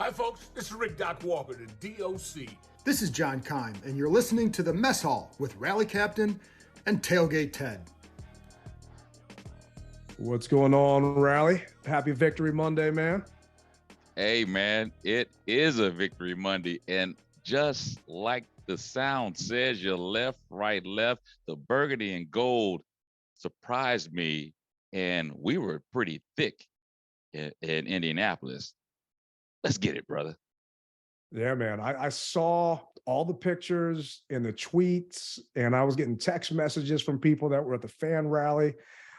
Hi, folks. This is Rick Doc Walker, the DOC. This is John Kime, and you're listening to the Mess Hall with Rally Captain and Tailgate Ted. What's going on, Rally? Happy Victory Monday, man. Hey, man, it is a Victory Monday. And just like the sound says, your left, right, left, the burgundy and gold surprised me. And we were pretty thick in Indianapolis. Let's get it, brother. Yeah, man. I saw all the pictures and the tweets, and I was getting text messages from people that were at the fan rally.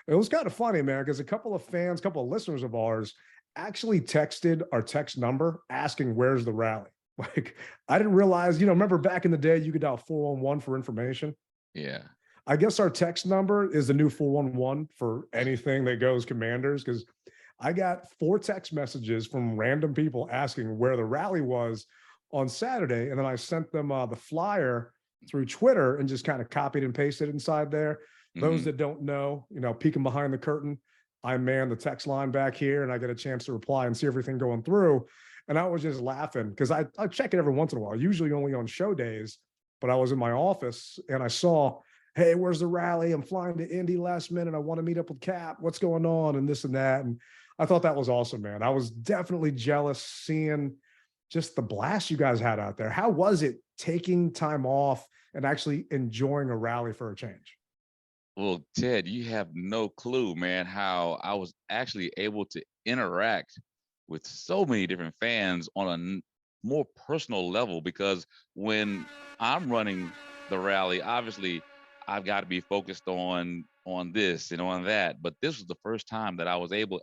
It was kind of funny, man, because a couple of listeners of ours actually texted our text number asking, where's the rally? Like, I didn't realize, remember back in the day, you could dial 411 for information. Yeah. I guess our text number is the new 411 for anything that goes Commanders, because I got 4 text messages from random people asking where the rally was on Saturday. And then I sent them the flyer through Twitter and just kind of copied and pasted inside there. Those that don't know, peeking behind the curtain, I man the text line back here and I get a chance to reply and see everything going through. And I was just laughing because I check it every once in a while, usually only on show days, but I was in my office and I saw, hey, where's the rally? I'm flying to Indy last minute. I want to meet up with Cap. What's going on? And this and that. And I thought that was awesome, man. I was definitely jealous seeing just the blast you guys had out there. How was it taking time off and actually enjoying a rally for a change? Well, Ted, you have no clue, man, how I was actually able to interact with so many different fans on a more personal level, because when I'm running the rally, obviously I've got to be focused on this and on that. But this was the first time that I was able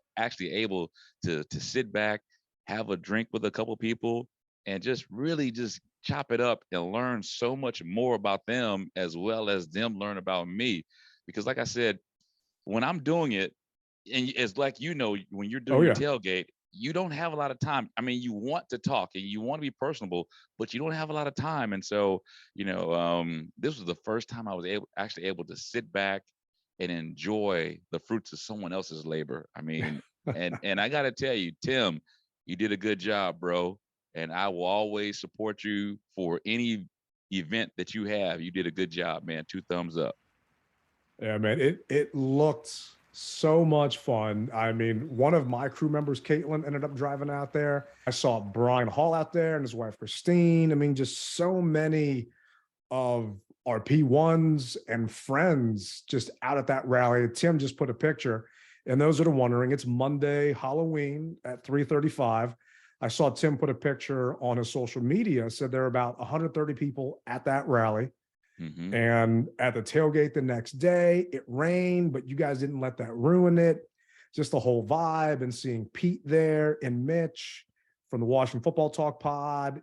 to sit back, have a drink with a couple people, and just really just chop it up and learn so much more about them as well as them learn about me. Because like I said, when I'm doing it, and it's like, when you're doing your tailgate, you don't have a lot of time. I mean, you want to talk and you want to be personable, but you don't have a lot of time. And so, this was the first time I was able to sit back and enjoy the fruits of someone else's labor. I mean, and I got to tell you, Tim, you did a good job, bro. And I will always support you for any event that you have. You did a good job, man. 2 thumbs up. Yeah, man, it looked so much fun. I mean, one of my crew members, Caitlin, ended up driving out there. I saw Brian Hall out there and his wife, Christine. I mean, just so many of our P1s and friends just out at that rally. Tim just put a picture, and those that are wondering, it's Monday, Halloween at 3:35. I saw Tim put a picture on his social media, said there are about 130 people at that rally. Mm-hmm. And at the tailgate the next day, it rained, but you guys didn't let that ruin it. Just the whole vibe, and seeing Pete there and Mitch from the Washington Football Talk pod.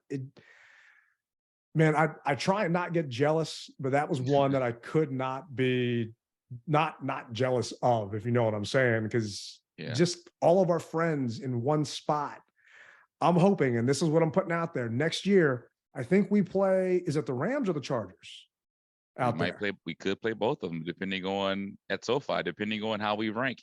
Man, I try and not get jealous, but that was one that I could not be not jealous of, if you know what I'm saying, because just all of our friends in one spot. I'm hoping, and this is what I'm putting out there, next year, I think we play, is it the Rams or the Chargers? We could play both of them depending on how we rank.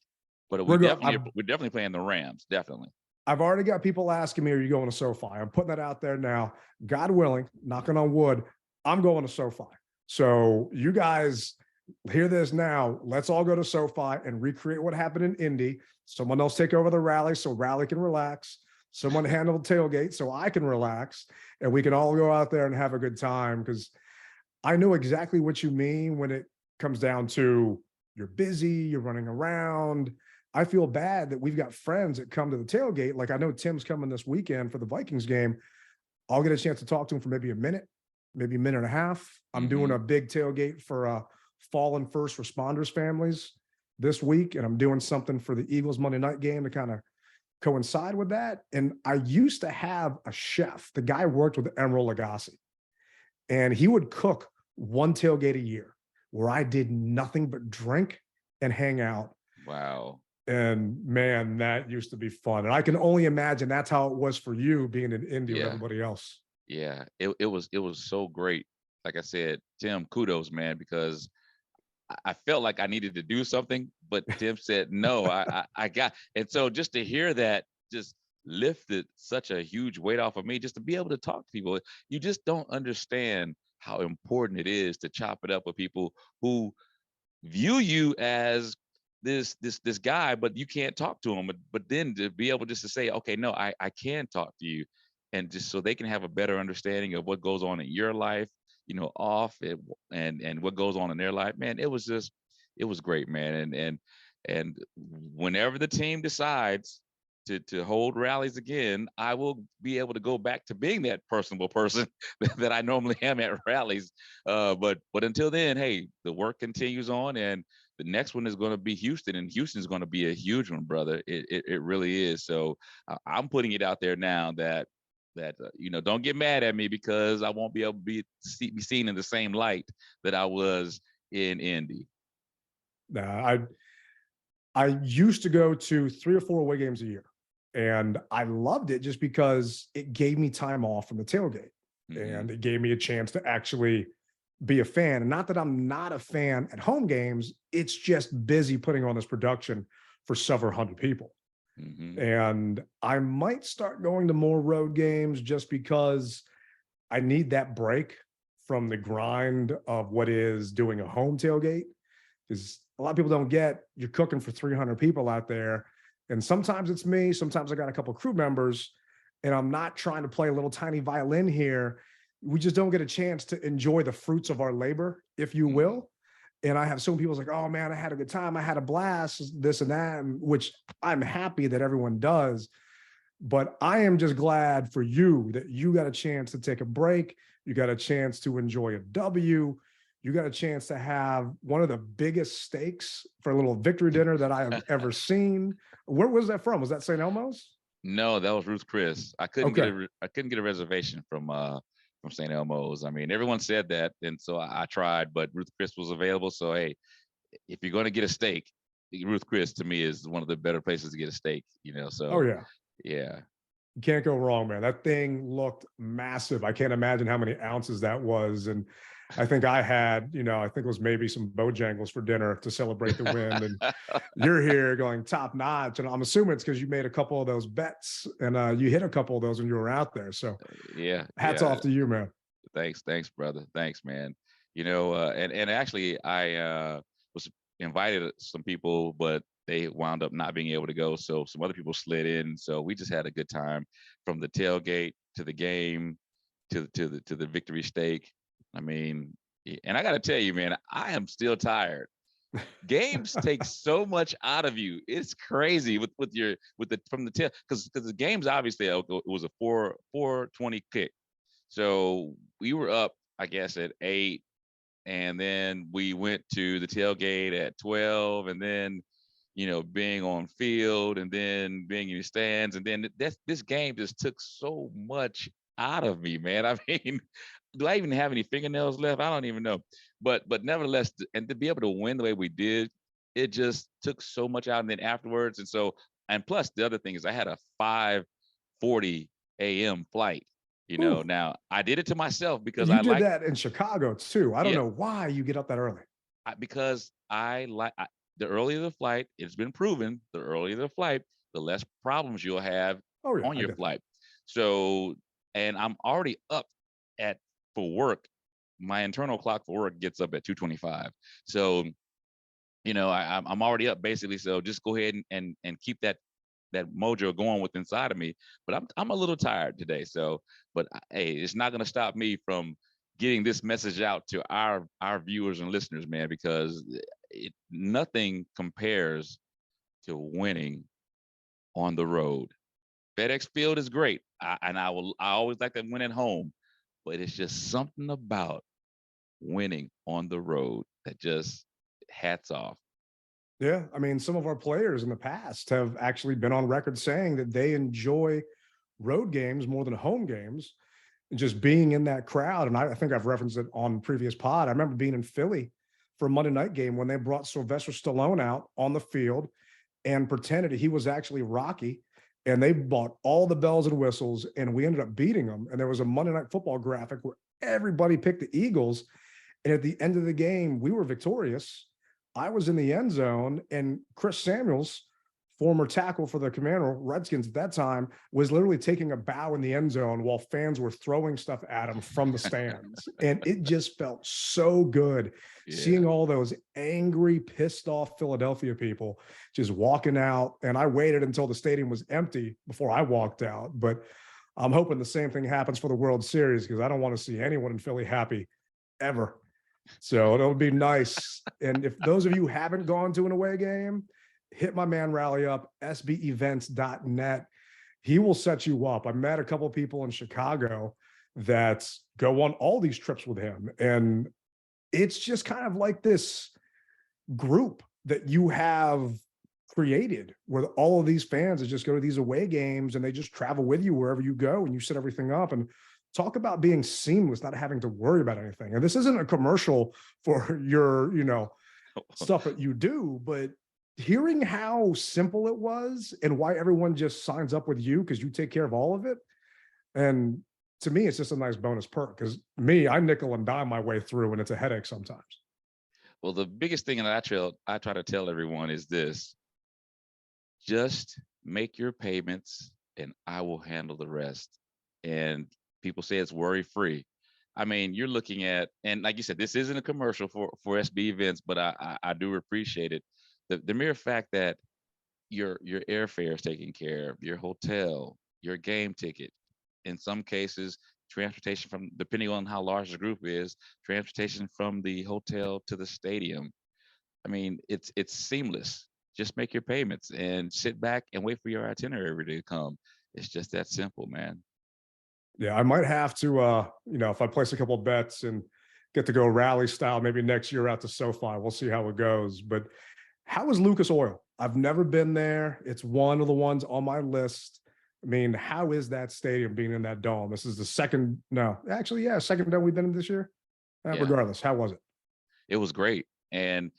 But we're definitely playing the Rams, definitely. I've already got people asking me, are you going to SoFi? I'm putting that out there now. God willing, knocking on wood, I'm going to SoFi. So you guys hear this now. Let's all go to SoFi and recreate what happened in Indy. Someone else take over the rally so Rally can relax. Someone handle the tailgate so I can relax, and we can all go out there and have a good time, because I know exactly what you mean when it comes down to you're busy, you're running around. I feel bad that we've got friends that come to the tailgate. Like, I know Tim's coming this weekend for the Vikings game. I'll get a chance to talk to him for maybe a minute, maybe a minute and a half. I'm doing a big tailgate for fallen first responders families this week, and I'm doing something for the Eagles Monday night game to kind of coincide with that. And I used to have a chef. The guy worked with Emeril Lagasse, and he would cook one tailgate a year where I did nothing but drink and hang out. Wow. And man, that used to be fun. And I can only imagine that's how it was for you being in Indy with everybody else. Yeah, it was so great. Like I said, Tim, kudos, man, because I felt like I needed to do something, but Tim said, no, I got. And so just to hear that, just lifted such a huge weight off of me just to be able to talk to people. You just don't understand how important it is to chop it up with people who view you as this guy, but you can't talk to him. But then to be able just to say, okay, no, I can talk to you, and just so they can have a better understanding of what goes on in your life, off it, and what goes on in their life, man. It was great, man. And whenever the team decides to hold rallies again, I will be able to go back to being that personable person that I normally am at rallies. But until then, hey, the work continues on, and the next one is going to be Houston, and Houston is going to be a huge one, brother. It really is. So I'm putting it out there now that don't get mad at me because I won't be able to be seen in the same light that I was in Indy. Nah, I used to go to 3 or 4 away games a year, and I loved it just because it gave me time off from the tailgate, and it gave me a chance to actually be a fan. And not that I'm not a fan at home games, it's just busy putting on this production for several hundred people. And I might start going to more road games just because I need that break from the grind of what is doing a home tailgate. Because a lot of people don't get, you're cooking for 300 people out there. And sometimes it's me, sometimes I got a couple of crew members, and I'm not trying to play a little tiny violin here. We just don't get a chance to enjoy the fruits of our labor, if you will. And I have so many people like, oh man, I had a good time. I had a blast, this and that, which I'm happy that everyone does. But I am just glad for you that you got a chance to take a break. You got a chance to enjoy a W. You got a chance to have one of the biggest steaks for a little victory dinner that I have ever seen. Where was that from? Was that St. Elmo's? No, that was Ruth Chris. I couldn't get a reservation from St. Elmo's. I mean, everyone said that, and so I tried, but Ruth Chris was available. So hey, if you're going to get a steak, Ruth Chris to me is one of the better places to get a steak. So oh yeah, you can't go wrong, man. That thing looked massive. I can't imagine how many ounces that was, and I think I had, I think it was maybe some Bojangles for dinner to celebrate the win. And you're here going top notch. And I'm assuming it's because you made a couple of those bets and you hit a couple of those when you were out there. So hats off to you, man. Thanks, brother. Thanks, man. And actually I was invited some people, but they wound up not being able to go. So some other people slid in. So we just had a good time from the tailgate to the game to the victory steak. I mean, and I got to tell you, man, I am still tired. Games take so much out of you. It's crazy from the tail, because the games obviously it was a 4:20 kick. So we were up, I guess, at 8, and then we went to the tailgate at 12, and then being on field, and then being in the stands, and then this game just took so much out of me, man. I mean, do I even have any fingernails left? I don't even know. But nevertheless, and to be able to win the way we did, it just took so much out. And then afterwards, and plus the other thing is I had a 5:40 a.m. flight. Now I did it to myself because you did that in Chicago too. I don't know why you get up that early. Because the earlier the flight, it's been proven, the earlier the flight, the less problems you'll have on your flight. So, and I'm already up for work. My internal clock for work gets up at 2:25. So, I'm already up basically. So just go ahead and keep that mojo going with inside of me. But I'm a little tired today. So, but hey, it's not going to stop me from getting this message out to our viewers and listeners, man, because nothing compares to winning on the road. FedEx Field is great, I always like to win at home, but it's just something about winning on the road that just hats off. Yeah, I mean, some of our players in the past have actually been on record saying that they enjoy road games more than home games, and just being in that crowd. And I think I've referenced it on previous pod. I remember being in Philly for a Monday night game when they brought Sylvester Stallone out on the field and pretended he was actually Rocky. And they bought all the bells and whistles, and we ended up beating them. And there was a Monday Night Football graphic where everybody picked the Eagles. And at the end of the game, we were victorious. I was in the end zone, and Chris Samuels former tackle for the Commander Redskins at that time, was literally taking a bow in the end zone while fans were throwing stuff at him from the stands. And it just felt so good seeing all those angry, pissed off Philadelphia people just walking out. And I waited until the stadium was empty before I walked out. But I'm hoping the same thing happens for the World Series, because I don't want to see anyone in Philly happy ever. So it'll be nice. And if those of you haven't gone to an away game, hit my man Rally up, sbevents.net. He will set you up. I met a couple of people in Chicago that go on all these trips with him. And it's just kind of like this group that you have created where all of these fans that just go to these away games and they just travel with you wherever you go and you set everything up. And talk about being seamless, not having to worry about anything. And this isn't a commercial for your, stuff that you do, but hearing how simple it was and why everyone just signs up with you because you take care of all of it. And to me, it's just a nice bonus perk, because I nickel and dime my way through and it's a headache sometimes. Well, the biggest thing that I try to tell everyone is this: just make your payments and I will handle the rest. And people say it's worry-free. I mean, you're looking at, and like you said, this isn't a commercial for SB Events, but I do appreciate it. The mere fact that your airfare is taken care of, your hotel, your game ticket, in some cases, transportation from, depending on how large the group is, transportation from the hotel to the stadium. I mean, it's seamless. Just make your payments and sit back and wait for your itinerary to come. It's just that simple, man. Yeah, I might have to, if I place a couple of bets and get to go rally style, maybe next year out to SoFi. We'll see how it goes. But how is Lucas Oil? I've never been there. It's one of the ones on my list. I mean, how is that stadium being in that dome? This is the second dome we've been in this year. Regardless, how was it? It was great. And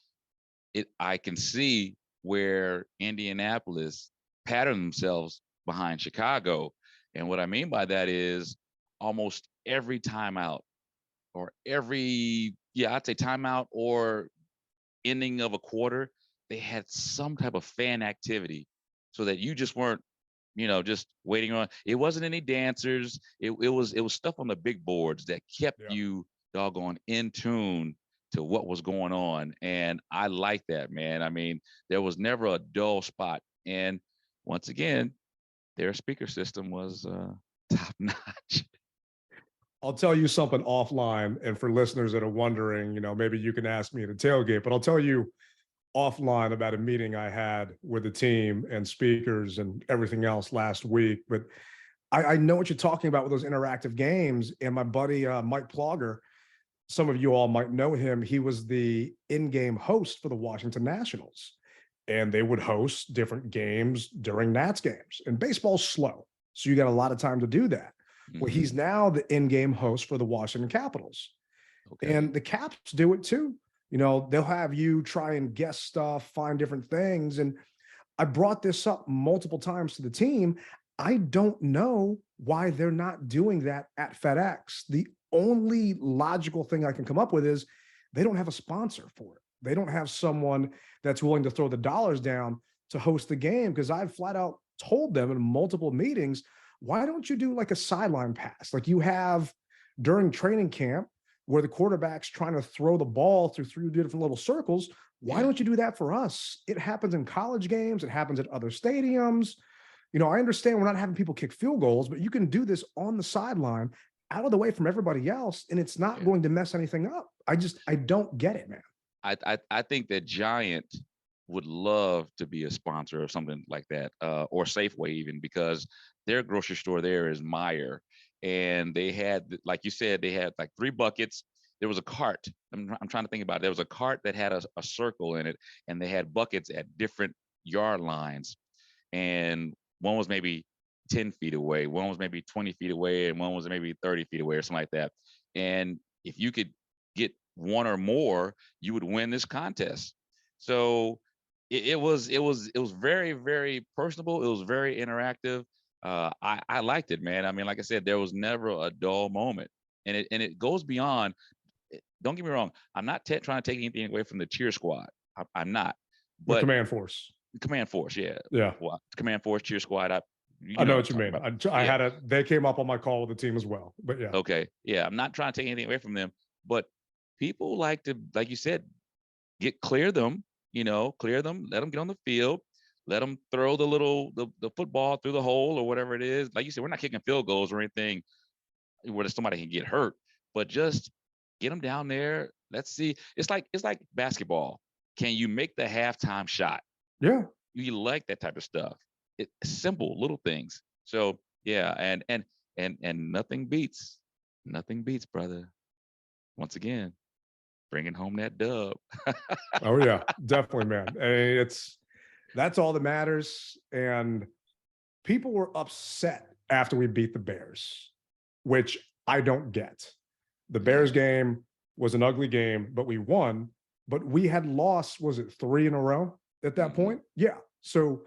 I can see where Indianapolis patterned themselves behind Chicago. And what I mean by that is almost every timeout or I'd say timeout or ending of a quarter, they had some type of fan activity so that you just weren't, just waiting on. It wasn't any dancers. It was stuff on the big boards that kept you doggone in tune to what was going on. And I like that, man. I mean, there was never a dull spot. And once again, their speaker system was top notch. I'll tell you something offline. And for listeners that are wondering, maybe you can ask me at a tailgate, but I'll tell you offline about a meeting I had with the team and speakers and everything else last week. But I know what you're talking about with those interactive games. And my buddy, Mike Plogger, some of you all might know him. He was the in-game host for the Washington Nationals. And they would host different games during Nats games. And baseball's slow, so you got a lot of time to do that. Mm-hmm. Well, he's now the in-game host for the Washington Capitals. Okay. And the Caps do it too. They'll have you try and guess stuff, find different things. And I brought this up multiple times to the team. I don't know why they're not doing that at FedEx. The only logical thing I can come up with is they don't have a sponsor for it. They don't have someone that's willing to throw the dollars down to host the game, because I've flat out told them in multiple meetings, why don't you do like a sideline pass like you have during training camp where the quarterback's trying to throw the ball through 3 different little circles? Why don't you do that for us? It happens in college games. It happens at other stadiums. I understand we're not having people kick field goals, but you can do this on the sideline out of the way from everybody else, and it's not going to mess anything up. I don't get it, man. I think that Giant would love to be a sponsor of something like that, or Safeway even, because their grocery store there is Meyer. And they had, like you said, they had like 3 buckets. There was a cart. I'm trying to think about it. There was a cart that had a circle in it, and they had buckets at different yard lines. And one was maybe 10 feet away, one was maybe 20 feet away, and one was maybe 30 feet away or something like that. And if you could get one or more, you would win this contest. So it was very, very personable. It was very interactive. I liked it, man. I mean, like I said, there was never a dull moment, and it goes beyond. Don't get me wrong. I'm not trying to take anything away from the cheer squad. I'm not. But the command force. Command Force, yeah. Yeah. Well, Command Force, cheer squad. I know what you mean. I Yeah. had they came up on my call with the team as well, but yeah. Okay. Yeah. I'm not trying to take anything away from them, but people like to, like you said, clear them, clear them, let them get on the field, let them throw the football through the hole or whatever it is. Like you said, we're not kicking field goals or anything where somebody can get hurt, but just get them down there. Let's see. It's like basketball. Can you make the halftime shot? Yeah. You like that type of stuff. It's simple little things. So yeah, and nothing beats, brother. Once again, bringing home that dub. Oh yeah, definitely, man. I mean, that's all that matters. And people were upset after we beat the Bears, which I don't get. The Bears game was an ugly game, but we won. But we had lost, was it 3 in a row at that point? Yeah. So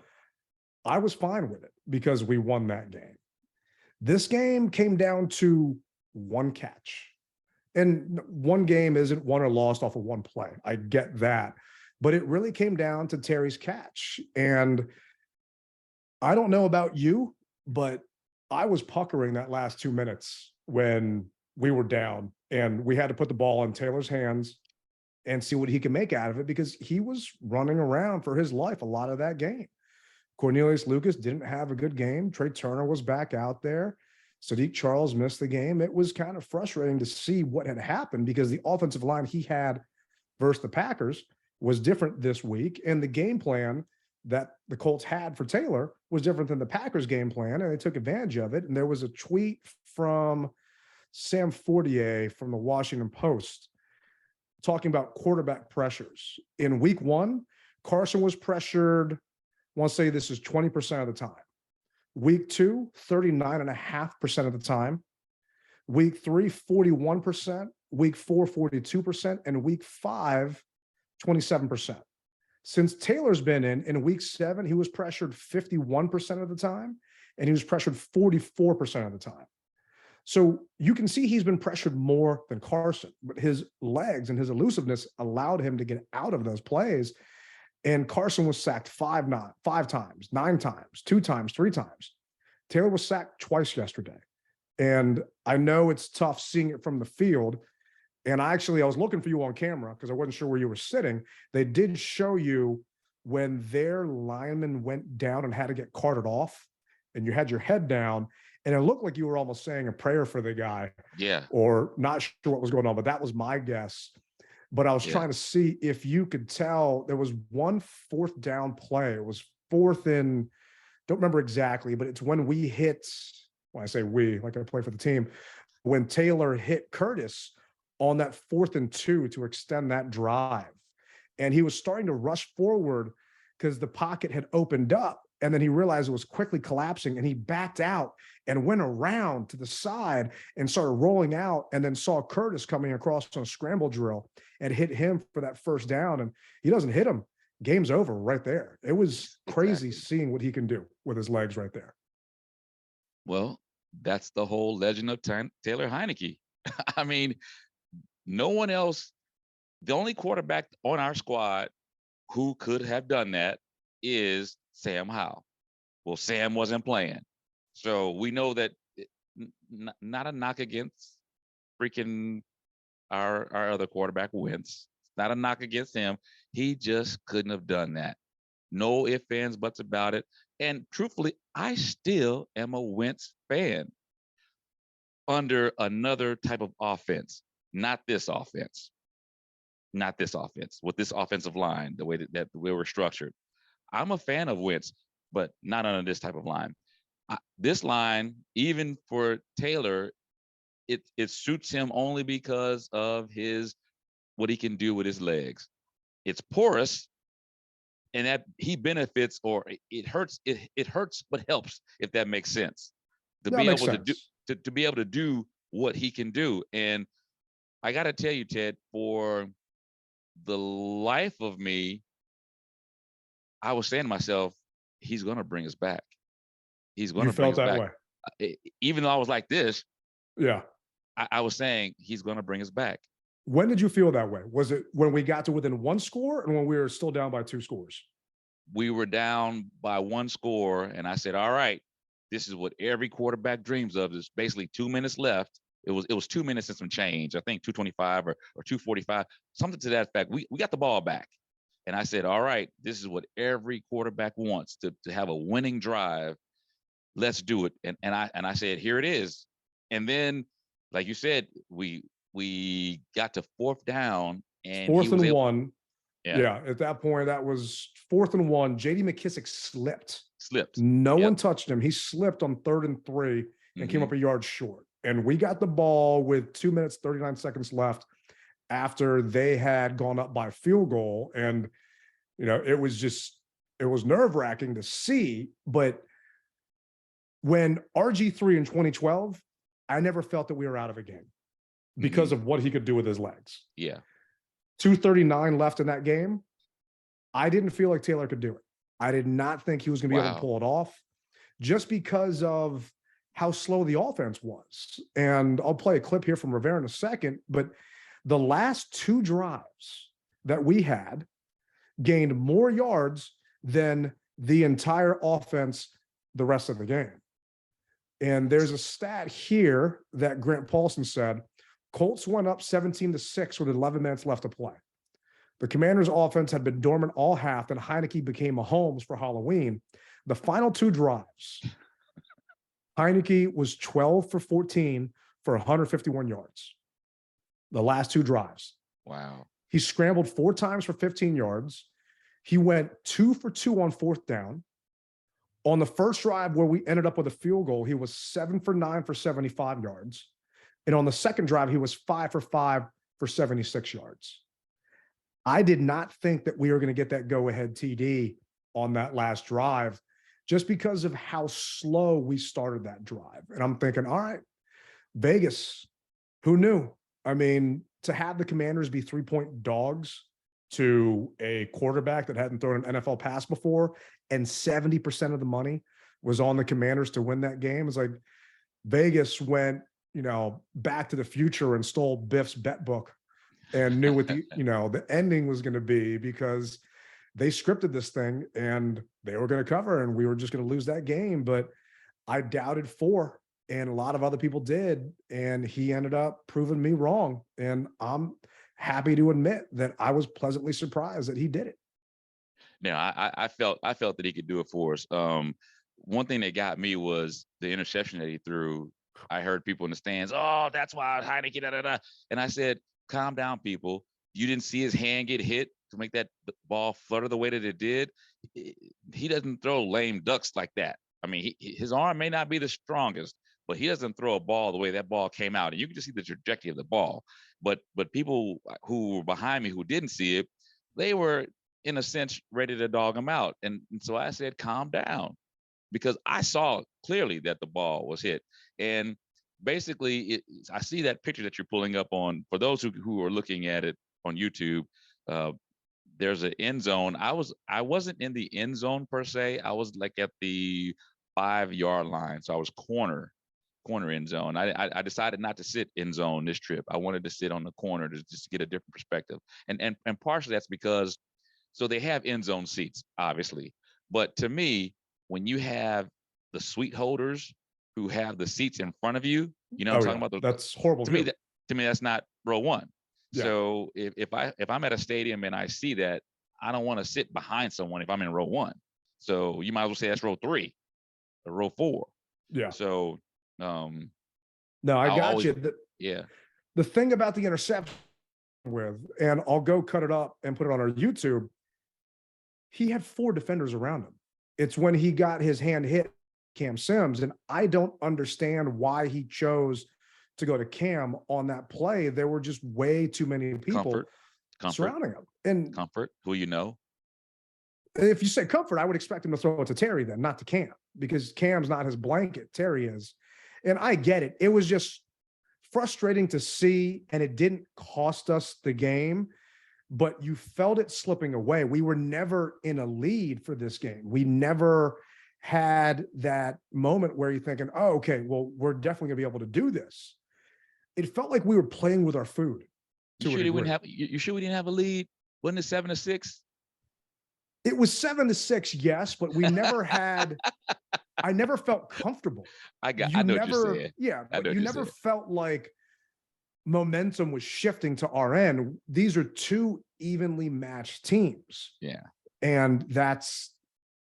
I was fine with it because we won that game. This game came down to one catch. And one game isn't won or lost off of one play. I get that. But it really came down to Terry's catch. And I don't know about you, but I was puckering that last 2 minutes when we were down and we had to put the ball in Taylor's hands and see what he can make out of it because he was running around for his life a lot of that game. Cornelius Lucas didn't have a good game. Trey Turner was back out there. Sadiq Charles missed the game. It was kind of frustrating to see what had happened because the offensive line he had versus the Packers was different this week. And the game plan that the Colts had for Taylor was different than the Packers game plan. And they took advantage of it. And there was a tweet from Sam Fortier from the Washington Post talking about quarterback pressures. In week 1, Carson was pressured, I want to say this is 20% of the time. Week 2, 39.5% of the time. Week 3, 41%. Week 4, 42%. And week 5, 27%. Since Taylor's been in week 7, he was pressured 51% of the time, and he was pressured 44% of the time. So you can see he's been pressured more than Carson, but his legs and his elusiveness allowed him to get out of those plays. And Carson was sacked 5 times, 9 times, 2 times, 3 times. Taylor was sacked twice yesterday. And I know it's tough seeing it from the field. And I was looking for you on camera because I wasn't sure where you were sitting. They did show you when their lineman went down and had to get carted off, and you had your head down, and it looked like you were almost saying a prayer for the guy. Yeah. Or not sure what was going on, but that was my guess. But I was trying to see if you could tell. There was one 4th down play. It was 4th and don't remember exactly, but it's when we hit, when I say we, like I play for the team, when Taylor hit Curtis on that 4th and 2 to extend that drive. And he was starting to rush forward because the pocket had opened up. And then he realized it was quickly collapsing and he backed out and went around to the side and started rolling out, and then saw Curtis coming across on a scramble drill and hit him for that 1st down. And he doesn't hit him. Game's over right there. It was crazy seeing what he can do with his legs right there. Well, that's the whole legend of Taylor Heineke. I mean, no one else, the only quarterback on our squad who could have done that is Sam Howell. Well, Sam wasn't playing. So we know that not a knock against freaking our other quarterback, Wentz. It's not a knock against him. He just couldn't have done that. No ifs, ands, buts about it. And truthfully, I still am a Wentz fan under another type of offense, not this offense. Not this offense, with this offensive line, the way that we were structured. I'm a fan of Wentz, but not under this type of line. This line, even for Taylor, it suits him only because of what he can do with his legs. It's porous, and that he benefits, or it hurts. It hurts, but helps, if that makes sense. To be able to do what he can do. And I got to tell you, Ted, for the life of me, I was saying to myself, he's going to bring us back. He's going to bring us back. You felt that way? Even though I was like this, yeah, I was saying he's going to bring us back. When did you feel that way? Was it when we got to within 1 score, and when we were still down by 2 scores? we were down by 1 score, and I said, all right, this is what every quarterback dreams of. There's basically 2 minutes left. It was 2 minutes and some change. I think 2:25 or 2:45, something to that effect. We got the ball back. And I said, all right, this is what every quarterback wants, to have a winning drive. Let's do it. And I said, here it is. And then, like you said, we got to 4th down, and Fourth and one. Yeah. Yeah. At that point, that was 4th and 1. J.D. McKissick slipped. No one touched him. He slipped on 3rd and 3 and came up a yard short. And we got the ball with 2 minutes, 39 seconds left after they had gone up by field goal. And, you know, it was nerve-wracking to see. But when RG3 in 2012, I never felt that we were out of a game because of what he could do with his legs. Yeah. 2:39 left in that game. I didn't feel like Taylor could do it. I did not think he was going to be able to pull it off, just because of how slow the offense was. And I'll play a clip here from Rivera in a second, but the last 2 drives that we had gained more yards than the entire offense the rest of the game. And there's a stat here that Grant Paulson said, Colts went up 17-6 with 11 minutes left to play. The Commanders' offense had been dormant all half, and Heineke became Mahomes for Halloween. The final 2 drives, Heineke was 12 for 14 for 151 yards. The last 2 drives. Wow. He scrambled 4 times for 15 yards. He went 2 for 2 on 4th down. On the first drive where we ended up with a field goal, he was 7 for 9 for 75 yards. And on the second drive, he was 5 for 5 for 76 yards. I did not think that we were going to get that go-ahead TD on that last drive, just because of how slow we started that drive. And I'm thinking, all right, Vegas, who knew? I mean, to have the Commanders be 3-point dogs to a quarterback that hadn't thrown an NFL pass before, and 70% of the money was on the Commanders to win that game. It's like Vegas went, you know, back to the future and stole Biff's bet book and knew what the, you know, the ending was going to be, because they scripted this thing and they were going to cover, and we were just going to lose that game. But I doubted 4, and a lot of other people did, and he ended up proving me wrong. And I'm happy to admit that I was pleasantly surprised that he did it. Now, I felt that he could do it for us. One thing that got me was the interception that he threw. I heard people in the stands, oh, that's why Heineke, da, da, da. And I said, calm down, people. You didn't see his hand get hit to make that ball flutter the way that it did. He doesn't throw lame ducks like that. I mean, his arm may not be the strongest, but he doesn't throw a ball the way that ball came out. And you can just see the trajectory of the ball. But people who were behind me who didn't see it, they were, in a sense, ready to dog him out. And so I said, calm down, because I saw clearly that the ball was hit. And basically, I see that picture that you're pulling up on, for those who are looking at it on YouTube, there's an end zone. I wasn't in the end zone per se. I was like at the 5-yard line. So I was corner end zone. I decided not to sit end zone this trip. I wanted to sit on the corner to just get a different perspective. And partially that's because, so they have end zone seats, obviously. But to me, when you have the suite holders who have the seats in front of you, you know what I'm talking about? That's horrible. To me, that's not row 1. Yeah. So if I'm at a stadium and I see that, I don't want to sit behind someone if I'm in row 1. So you might as well say that's row 3 or row 4. Yeah. So no, I got you. Yeah. The thing about the interception and I'll go cut it up and put it on our YouTube, he had 4 defenders around him. It's when he got his hand hit, Cam Sims, and I don't understand why he chose to go to Cam on that play. There were just way too many people surrounding him. And Comfort, who you know. If you say Comfort, I would expect him to throw it to Terry then, not to Cam, because Cam's not his blanket. Terry is. And I get it. It was just frustrating to see, and it didn't cost us the game, but you felt it slipping away. We were never in a lead for this game. We never had that moment where you're thinking, oh, okay, well, we're definitely gonna be able to do this. It felt like we were playing with our food. You sure we didn't have a lead? Wasn't it 7-6? It was 7-6, yes, but we never had. I never felt comfortable. I know what you're saying. Yeah, I know but what you you're never saying. felt like momentum was shifting to our end. These are two evenly matched teams. Yeah. And that's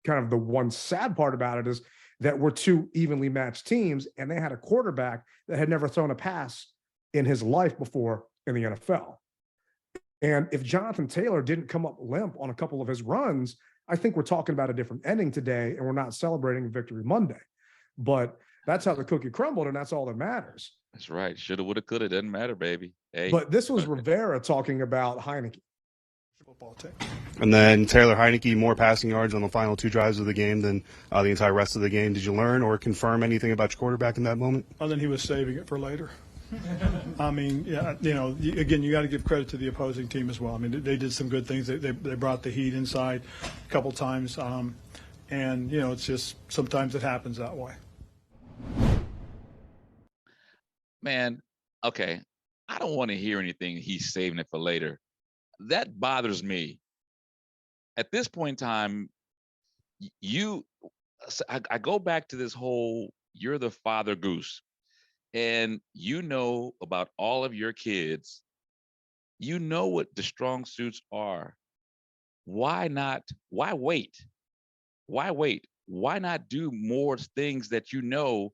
kind of the one sad part about it, is that we're two evenly matched teams, and they had a quarterback that had never thrown a pass in his life before in the NFL. And if Jonathan Taylor didn't come up limp on a couple of his runs, I think we're talking about a different ending today, and we're not celebrating Victory Monday. But that's how the cookie crumbled, and that's all that matters. That's right. Shoulda, woulda, coulda. Doesn't matter, baby. Hey. But this was Rivera talking about Heineke. Football team. And then Taylor Heineke, more passing yards on the final 2 drives of the game than the entire rest of the game. Did you learn or confirm anything about your quarterback in that moment? Other than he was saving it for later. I mean, yeah, again, you got to give credit to the opposing team as well. I mean, they did some good things. They brought the heat inside a couple times, and it's just sometimes it happens that way. Man, okay, I don't want to hear anything. He's saving it for later. That bothers me. At this point in time, I go back to this whole, you're the father goose. And you know about all of your kids. You know what the strong suits are. Why not? Why wait? Why wait? Why not do more things that you know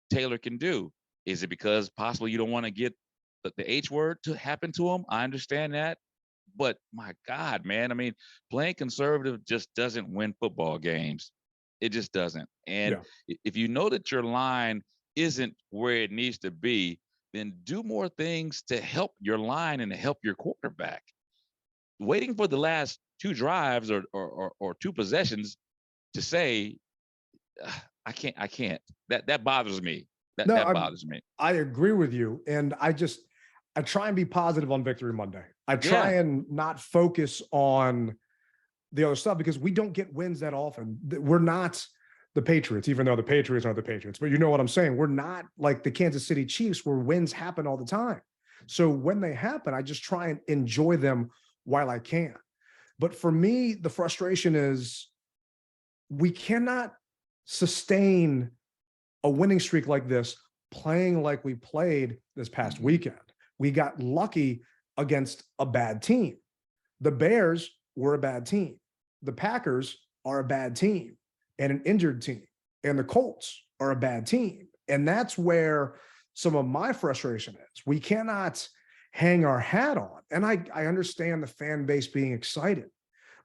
Taylor can do? Is it because possibly you don't want to get the H word to happen to him? I understand that. But my God, man, I mean, playing conservative just doesn't win football games. It just doesn't. And if you know that your line isn't where it needs to be, then do more things to help your line and to help your quarterback. Waiting for the last 2 drives or 2 possessions to say, I can't. That bothers me. That bothers me. I agree with you. And I try and be positive on Victory Monday. I try and not focus on the other stuff, because we don't get wins that often. We're not the Patriots, even though the Patriots are the Patriots. But you know what I'm saying? We're not like the Kansas City Chiefs, where wins happen all the time. So when they happen, I just try and enjoy them while I can. But for me, the frustration is we cannot sustain a winning streak like this playing like we played this past weekend. We got lucky against a bad team. The Bears were a bad team. The Packers are a bad team and an injured team. And the Colts are a bad team. And that's where some of my frustration is. We cannot hang our hat on. And I understand the fan base being excited.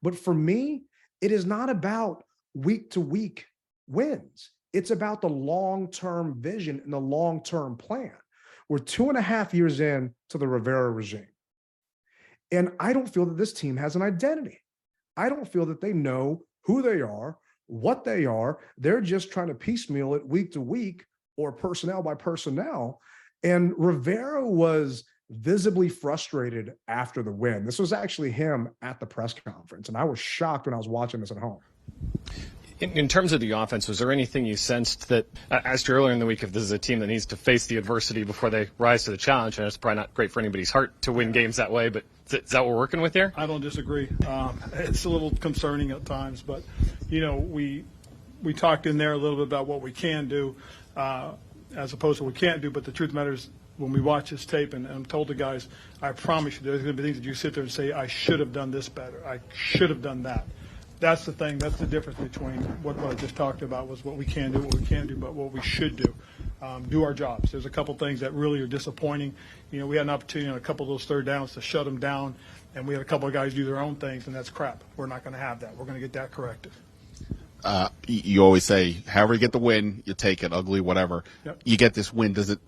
But for me, it is not about week-to-week wins. It's about the long-term vision and the long-term plan. We're 2.5 years in to the Rivera regime. And I don't feel that this team has an identity. I don't feel that they know who they are, what they are. They're just trying to piecemeal it week to week or personnel by personnel. And Rivera was visibly frustrated after the win. This was actually him at the press conference. And I was shocked when I was watching this at home. In terms of the offense, was there anything you sensed that, I asked you earlier in the week if this is a team that needs to face the adversity before they rise to the challenge, and it's probably not great for anybody's heart to win games that way, but is that what we're working with here? I don't disagree. It's a little concerning at times, but, we talked in there a little bit about what we can do as opposed to what we can't do, but the truth matters when we watch this tape, and I'm told the guys, I promise you there's going to be things that you sit there and say, I should have done this better. I should have done that. That's the thing. That's the difference between what I just talked about was what we can do, what we can't do, but what we should do our jobs. There's a couple things that really are disappointing. We had an opportunity on a couple of those third downs to shut them down, and we had a couple of guys do their own things, and that's crap. We're not going to have that. We're going to get that corrected. You always say, however you get the win, you take it, ugly, whatever. Yep. You get this win. Do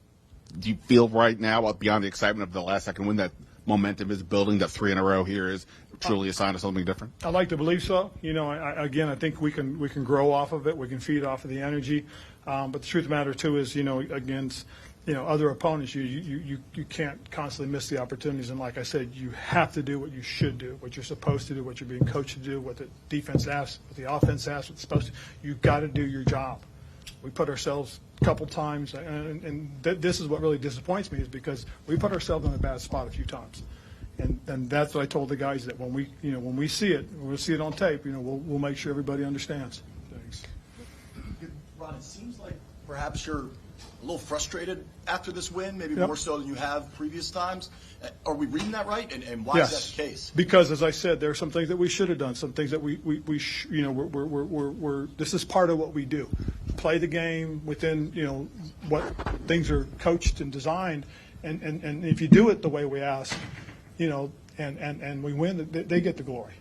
you feel right now, beyond the excitement of the last second win, that momentum is building, that 3 in a row here is truly a sign of something different? I'd like to believe so. I think we can grow off of it. We can feed off of the energy. But the truth of the matter, too, is, against, other opponents, you can't constantly miss the opportunities. And like I said, you have to do what you should do, what you're supposed to do, what you're being coached to do, what the defense asks, what the offense asks, what's supposed to. You've got to do your job. We put ourselves a couple times, and this is what really disappoints me, is because we put ourselves in a bad spot a few times. And that's what I told the guys, that when we see it, we'll see it on tape, we'll make sure everybody understands. Thanks. Ron, it seems like perhaps you're a little frustrated after this win, maybe Yep. more so than you have previous times. Are we reading that right? And why Yes. is that the case? Because, as I said, there are some things that we should have done, some things that this is part of what we do. Play the game within, what things are coached and designed. And if you do it the way we ask, and we win, they get the glory.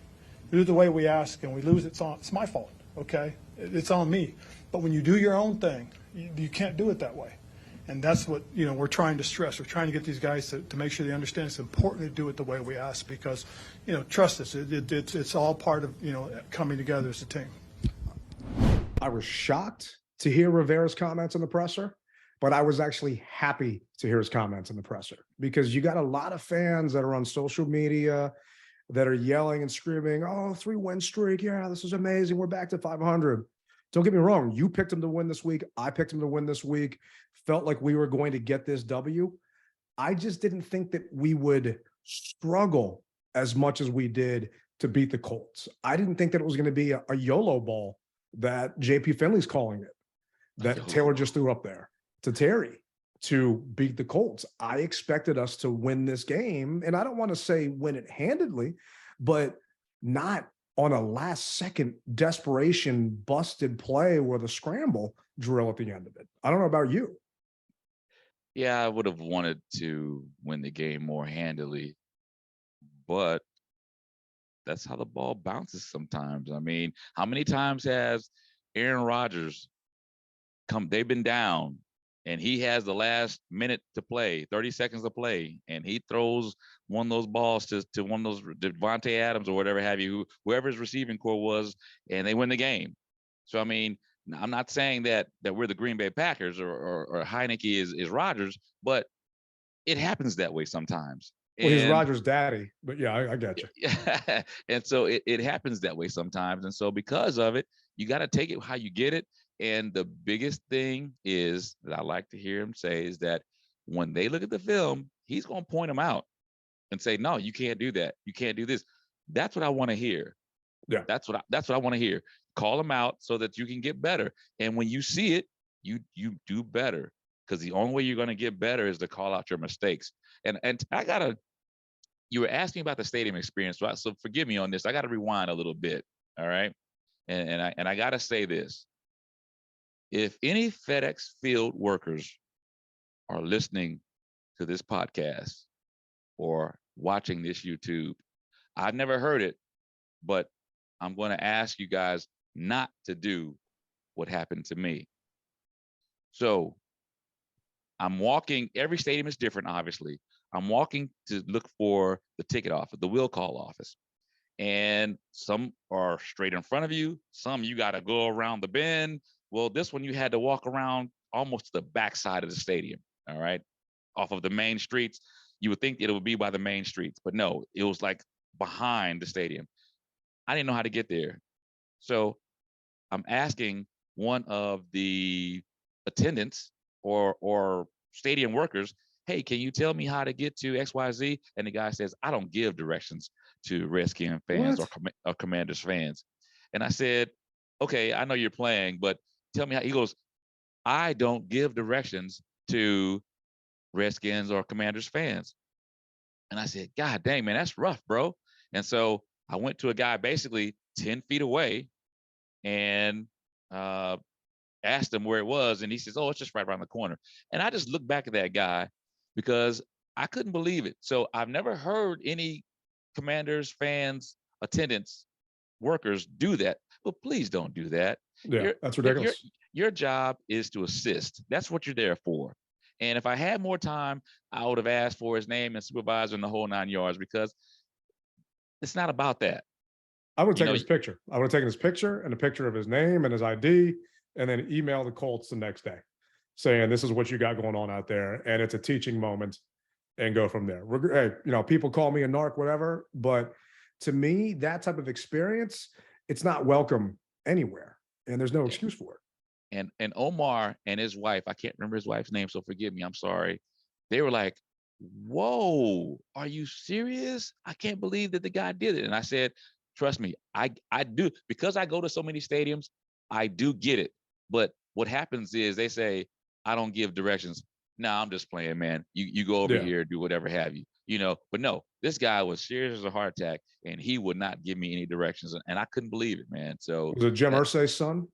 Do it the way we ask and we lose, it's my fault, okay? It's on me. But when you do your own thing, you can't do it that way. And that's what, we're trying to stress. We're trying to get these guys to make sure they understand it's important to do it the way we ask because, trust us, it's all part of, coming together as a team. I was shocked to hear Rivera's comments in the presser, but I was actually happy to hear his comments in the presser because you got a lot of fans that are on social media that are yelling and screaming, oh, 3-win streak. Yeah, this is amazing. We're back to 500. Don't get me wrong. You picked him to win this week. I picked him to win this week. Felt like we were going to get this W. I just didn't think that we would struggle as much as we did to beat the Colts. I didn't think that it was going to be a YOLO ball that JP Finley's calling it, that Taylor just threw up there to Terry to beat the Colts. I expected us to win this game, and I don't want to say win it handedly, but not on a last-second desperation busted play with a scramble drill at the end of it. I don't know about you. Yeah, I would have wanted to win the game more handily, but that's how the ball bounces sometimes. I mean, how many times has Aaron Rodgers they've been down and he has the last minute to play, 30 seconds to play, and he throws one of those balls to one of those Devontae Adams or whatever have you, whoever his receiving core was, and they win the game. So, I mean, I'm not saying that we're the Green Bay Packers or Heineke is Rodgers, but it happens that way sometimes. Well, he's Rodgers' daddy, but yeah, I get you. Yeah, and so it happens that way sometimes. And so because of it, you got to take it how you get it. And the biggest thing is that I like to hear him say is that when they look at the film, he's going to point them out and say, no, you can't do that. You can't do this. That's what I want to hear. Yeah, that's what I want to hear. Call them out so that you can get better. And when you see it, you do better, because the only way you're going to get better is to call out your mistakes. And you were asking about the stadium experience, right? So forgive me on this. I got to rewind a little bit. All right. And I got to say this. If any FedEx field workers are listening to this podcast or watching this YouTube, I've never heard it, but I'm going to ask you guys not to do what happened to me. So I'm walking, every stadium is different, obviously. I'm walking to look for the ticket office, the will call office. And some are straight in front of you. Some you got to go around the bend. Well, this one you had to walk around almost to the backside of the stadium, all right, off of the main streets. You would think it would be by the main streets, but no, it was like behind the stadium. I didn't know how to get there. So I'm asking one of the attendants or stadium workers, hey, can you tell me how to get to XYZ? And the guy says, I don't give directions to Redskin fans or Commanders fans. And I said, okay, I know you're playing, but tell me how. He goes, I don't give directions to Redskins or Commanders fans. And I said, God dang, man, that's rough, bro. And so I went to a guy basically 10 feet away and asked him where it was. And he says, oh, it's just right around the corner. And I just looked back at that guy because I couldn't believe it. So I've never heard any Commanders fans, attendants, workers do that. Well, please don't do that. Yeah, that's ridiculous. Your job is to assist. That's what you're there for. And if I had more time, I would have asked for his name and supervisor and the whole 9 yards, because it's not about that. I would have taken his picture. I would have taken his picture and a picture of his name and his ID, and then email the Colts the next day saying, this is what you got going on out there. And it's a teaching moment, and go from there. Hey, people call me a narc, whatever, but to me, that type of experience, it's not welcome anywhere, and there's no excuse for it. And Omar and his wife, I can't remember his wife's name, so forgive me, I'm sorry. They were like, whoa, are you serious? I can't believe that the guy did it. And I said, trust me, I do, because I go to so many stadiums, I do get it. But what happens is they say, I don't give directions. No, I'm just playing, man. You go over here, do whatever have you, but no, this guy was serious as a heart attack and he would not give me any directions. And I couldn't believe it, man. So Was it Jim Irsay's son?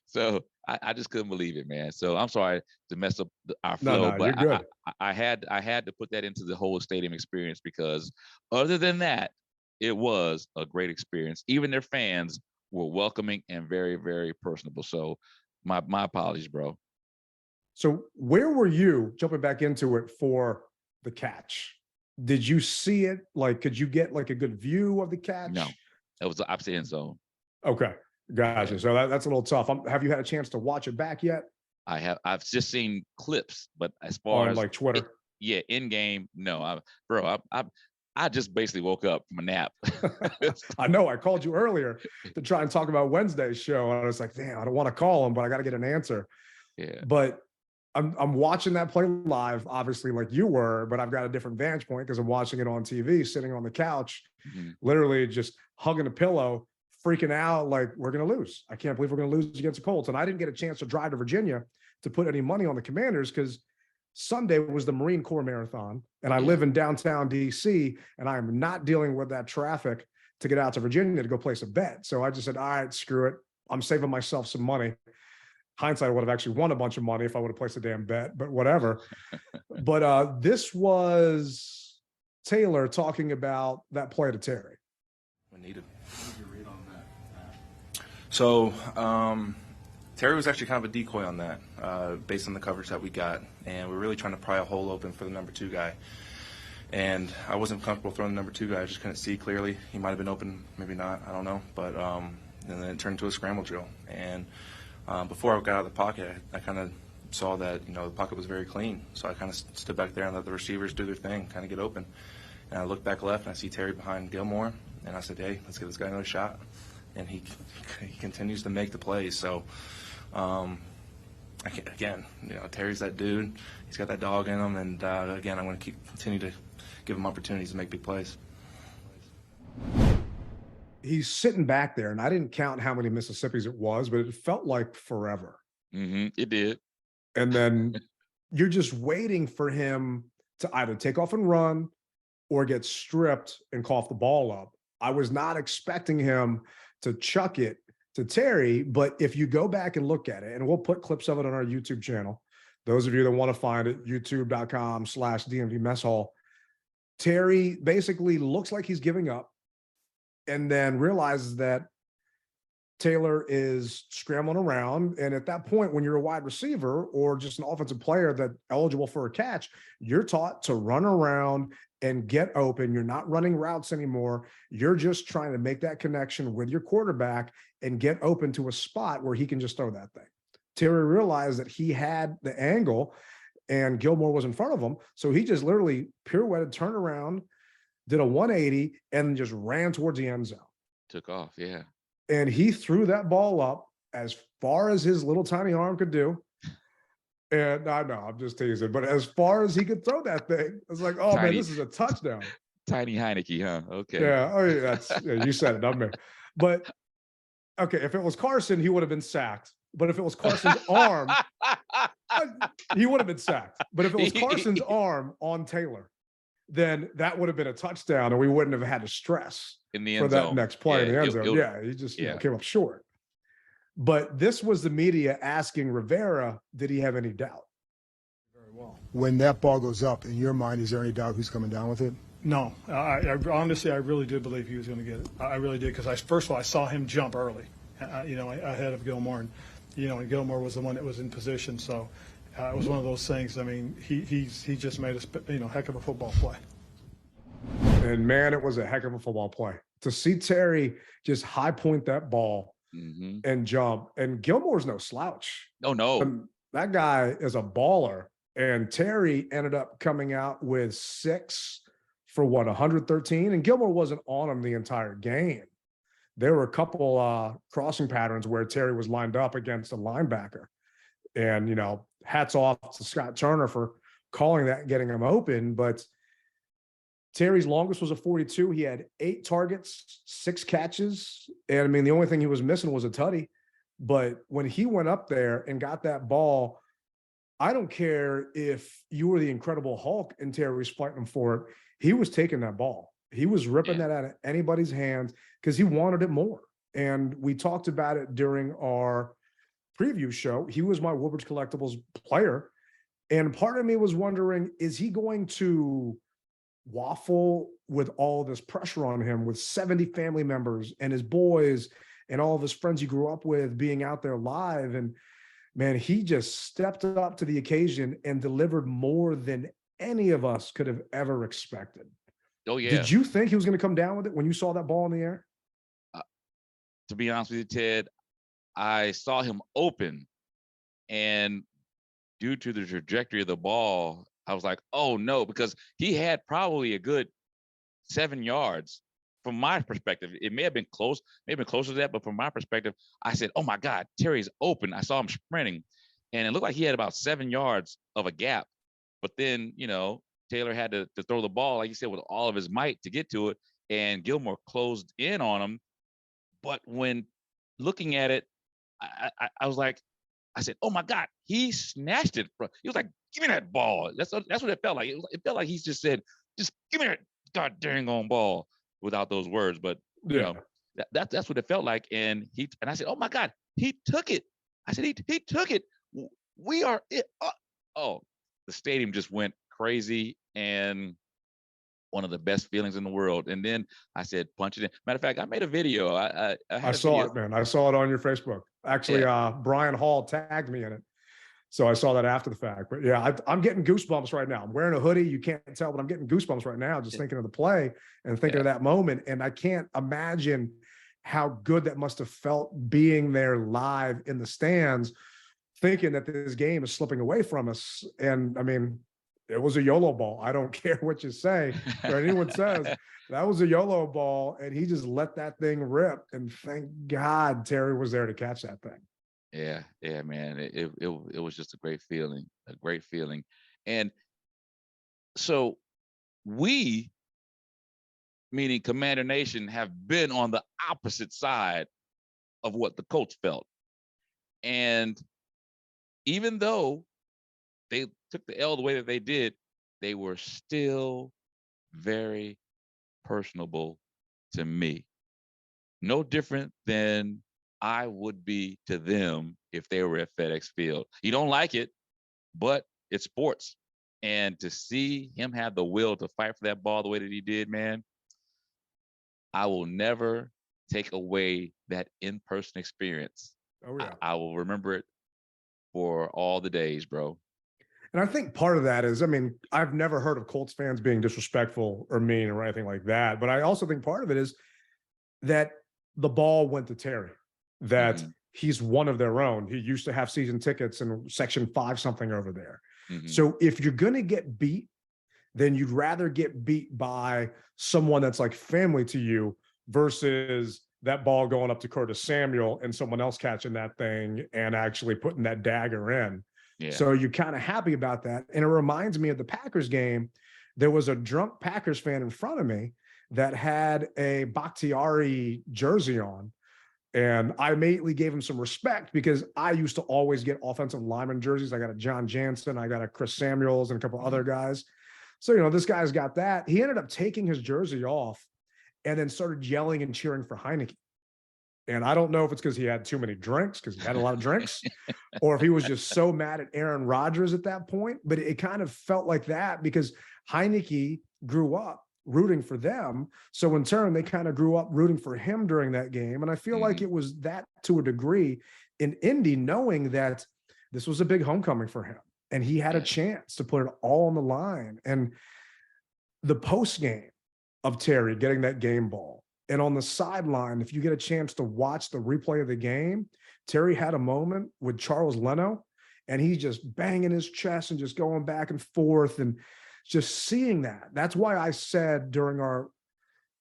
So I just couldn't believe it, man. So I'm sorry to mess up our No, flow, you're but good. I had to put that into the whole stadium experience, because other than that, it was a great experience. Even their fans were welcoming and very, very personable. So my apologies, bro. So where were you, jumping back into it, for the catch? Did you see it? Like, could you get like a good view of the catch? No, it was the opposite end zone. Okay, gotcha. So that's a little tough. Have you had a chance to watch it back yet? I've just seen clips, but as far On as like Twitter, in game, no. I just basically woke up from a nap. I know I called you earlier to try and talk about Wednesday's show, and I was like, damn, I don't want to call him, but I got to get an answer. Yeah. But I'm watching that play live, obviously, like you were, but I've got a different vantage point because I'm watching it on TV, sitting on the couch, literally just hugging a pillow, freaking out, like, we're going to lose. I can't believe we're going to lose against the Colts. And I didn't get a chance to drive to Virginia to put any money on the Commanders because Sunday was the Marine Corps Marathon, and I live in downtown DC, and I am not dealing with that traffic to get out to Virginia to go place a bet. So I just said, all right, screw it. I'm saving myself some money. Hindsight, I would have actually won a bunch of money if I would have placed a damn bet, but whatever. But this was Taylor talking about that play to Terry. We needed. So Terry was actually kind of a decoy on that, based on the coverage that we got, and we're really trying to pry a hole open for the number 2 guy. And I wasn't comfortable throwing the number 2 guy. I just couldn't see clearly. He might have been open, maybe not. I don't know. But and then it turned into a scramble drill. And before I got out of the pocket, I kind of saw that the pocket was very clean. So I kind of stood back there and let the receivers do their thing, kind of get open. And I looked back left and I see Terry behind Gilmore, and I said, "Hey, let's give this guy another shot." And he continues to make the plays. So again, Terry's that dude. He's got that dog in him, and again, I'm going to continue to give him opportunities to make big plays. He's sitting back there, and I didn't count how many Mississippis it was, but it felt like forever. It did. And then you're just waiting for him to either take off and run or get stripped and cough the ball up. I was not expecting him to chuck it to Terry, but if you go back and look at it, and we'll put clips of it on our YouTube channel, those of you that want to find it, youtube.com/DMV Mess Hall, Terry basically looks like he's giving up and then realizes that Taylor is scrambling around. And at that point, when you're a wide receiver or just an offensive player that's eligible for a catch, you're taught to run around and get open. You're not running routes anymore. You're just trying to make that connection with your quarterback and get open to a spot where he can just throw that thing. Terry realized that he had the angle and Gilmore was in front of him. So he just literally pirouetted, turned around, did a 180, and just ran towards the end zone. Took off, yeah. And he threw that ball up as far as his little tiny arm could do. And I know, I'm just teasing, but as far as he could throw that thing, I was like, oh, man, this is a touchdown. Tiny Heineke, huh? Okay. Yeah, oh, yeah, you said it, not me. But, okay, if it was Carson, he would have been sacked. But if it was Carson's arm, he would have been sacked. But if it was Carson's arm on Taylor, then that would have been a touchdown, and we wouldn't have had to stress in the for end that zone. next play in the end zone. Yeah, he just came up short. But this was the media asking Rivera, did he have any doubt? Very well. When that ball goes up, in your mind, is there any doubt who's coming down with it? No. I honestly, I really did believe he was going to get it. I really did, because first of all, I saw him jump early, ahead of Gilmore. And, and Gilmore was the one that was in position. So it was one of those things. I mean, he just made a heck of a football play. And, man, it was a heck of a football play. To see Terry just high point that ball and jump. And Gilmore's no slouch. No. That guy is a baller. And Terry ended up coming out with 6 for 113. And Gilmore wasn't on him the entire game. There were a couple crossing patterns where Terry was lined up against a linebacker. And, hats off to Scott Turner for calling that and getting him open. But Terry's longest was a 42. He had 8 targets, 6 catches. And I mean, the only thing he was missing was a tutty. But when he went up there and got that ball, I don't care if you were the Incredible Hulk and Terry was fighting for it. He was taking that ball. He was ripping that out of anybody's hands because he wanted it more. And we talked about it during our preview show. He was my Woodbridge Collectibles player. And part of me was wondering, is he going to waffle with all this pressure on him with 70 family members and his boys and all of his friends he grew up with being out there live? And man, he just stepped up to the occasion and delivered more than any of us could have ever expected. Oh, yeah. Did you think he was going to come down with it when you saw that ball in the air? To be honest with you, Ted, I saw him open, and due to the trajectory of the ball, I was like, oh, no, because he had probably a good 7 yards. From my perspective, it may have been close, maybe closer to that, but from my perspective, I said, oh, my God, Terry's open. I saw him sprinting, and it looked like he had about 7 yards of a gap. But then, Taylor had to throw the ball, like you said, with all of his might to get to it, and Gilmore closed in on him. But when looking at it, I was like, I said, oh, my God, he snatched it. He was like, give me that ball. That's what it felt like. It felt like he just said, just give me that god dang on ball, without those words. But, that's what it felt like. And I said, oh, my God, he took it. I said, he took it. We are it. Oh, the stadium just went crazy, and one of the best feelings in the world. And then I said, punch it in. Matter of fact, I made a video. I saw it, man. I saw it on your Facebook. Actually, Brian Hall tagged me in it. So I saw that after the fact. But yeah, I'm getting goosebumps right now. I'm wearing a hoodie. You can't tell, but I'm getting goosebumps right now just thinking of the play and thinking of that moment. And I can't imagine how good that must have felt being there live in the stands, thinking that this game is slipping away from us. And I mean, it was a YOLO ball. I don't care what you say or anyone says. That was a YOLO ball, and he just let that thing rip. And thank God Terry was there to catch that thing. Yeah, man. It was just a great feeling, And so we, meaning Commander Nation, have been on the opposite side of what the Colts felt. And even though they took the L the way that they did, they were still very personable to me. No different than I would be to them if they were at FedEx Field. You don't like it, but it's sports. And to see him have the will to fight for that ball the way that he did, man, I will never take away that in-person experience. Oh, yeah. I will remember it for all the days, bro. And I think part of that is, I mean, I've never heard of Colts fans being disrespectful or mean or anything like that. But I also think part of it is that the ball went to Terry, that he's one of their own. He used to have season tickets in section 5 something over there. So if you're going to get beat, then you'd rather get beat by someone that's like family to you versus that ball going up to Curtis Samuel and someone else catching that thing and actually putting that dagger in. Yeah. So you're kind of happy about that. And it reminds me of the Packers game. There was a drunk Packers fan in front of me that had a Bakhtiari jersey on. And I immediately gave him some respect because I used to always get offensive lineman jerseys. I got a John Jansen, I got a Chris Samuels, and a couple other guys. So, this guy's got that. He ended up taking his jersey off and then started yelling and cheering for Heineke. And I don't know if it's because he had too many drinks, because he had a lot of drinks, or if he was just so mad at Aaron Rodgers at that point. But it kind of felt like that because Heineke grew up rooting for them. So in turn, they kind of grew up rooting for him during that game. And I feel like it was that to a degree in Indy, knowing that this was a big homecoming for him. And he had a chance to put it all on the line. And the post game of Terry getting that game ball, and on the sideline, if you get a chance to watch the replay of the game, Terry had a moment with Charles Leno, and he's just banging his chest and just going back and forth and just seeing that. That's why I said during our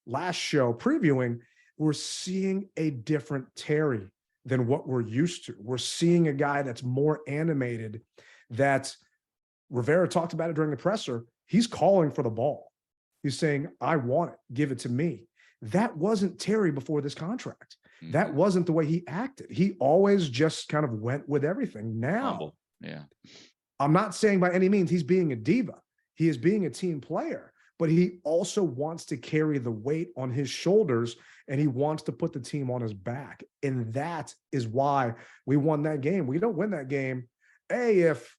last show previewing, we're seeing a different Terry than what we're used to. We're seeing a guy that's more animated, that's Rivera talked about it during the presser. He's calling for the ball. He's saying, I want it. Give it to me. That wasn't Terry before this contract. Mm-hmm. That wasn't the way he acted. He always just kind of went with everything. Now, humble. Yeah. I'm not saying by any means he's being a diva. He is being a team player, but he also wants to carry the weight on his shoulders and he wants to put the team on his back. And that is why we won that game. We don't win that game, if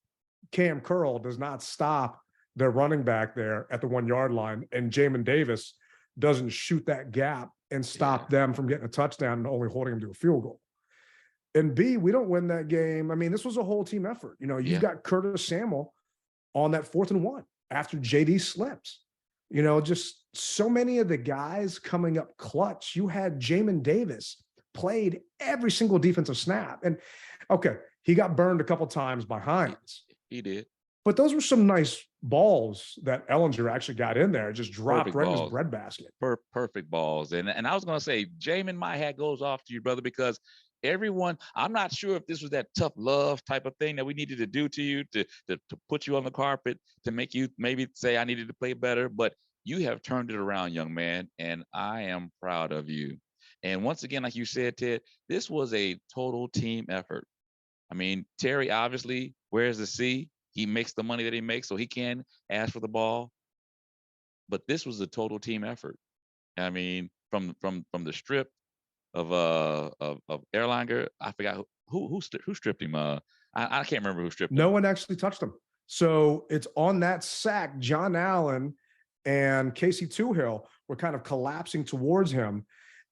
Cam Curl does not stop their running back there at the 1 yard line and Jamin Davis doesn't shoot that gap and stop them from getting a touchdown and only holding them to a field goal. And B, we don't win that game. I mean, this was a whole team effort. You know, you've got Curtis Samuel on that 4th and 1 after JD slips. You know, just so many of the guys coming up clutch. You had Jamin Davis played every single defensive snap. And okay, he got burned a couple times by Hines. He did. But those were some nice balls that Ellinger actually got in there, just dropped Perfect right in balls. his breadbasket. Perfect balls. And I was going to say, Jamin, my hat goes off to you, brother, because everyone, I'm not sure if this was that tough love type of thing that we needed to do to you to put you on the carpet, to make you maybe say I needed to play better, but you have turned it around, young man, and I am proud of you. And once again, like you said, Ted, this was a total team effort. I mean, Terry obviously wears the C. He makes the money that he makes, so he can ask for the ball. But this was a total team effort. I mean, from the strip of Erlanger, I forgot who stripped him. I can't remember who stripped him. No one actually touched him. So it's on that sack, John Allen and Casey Toohill were kind of collapsing towards him.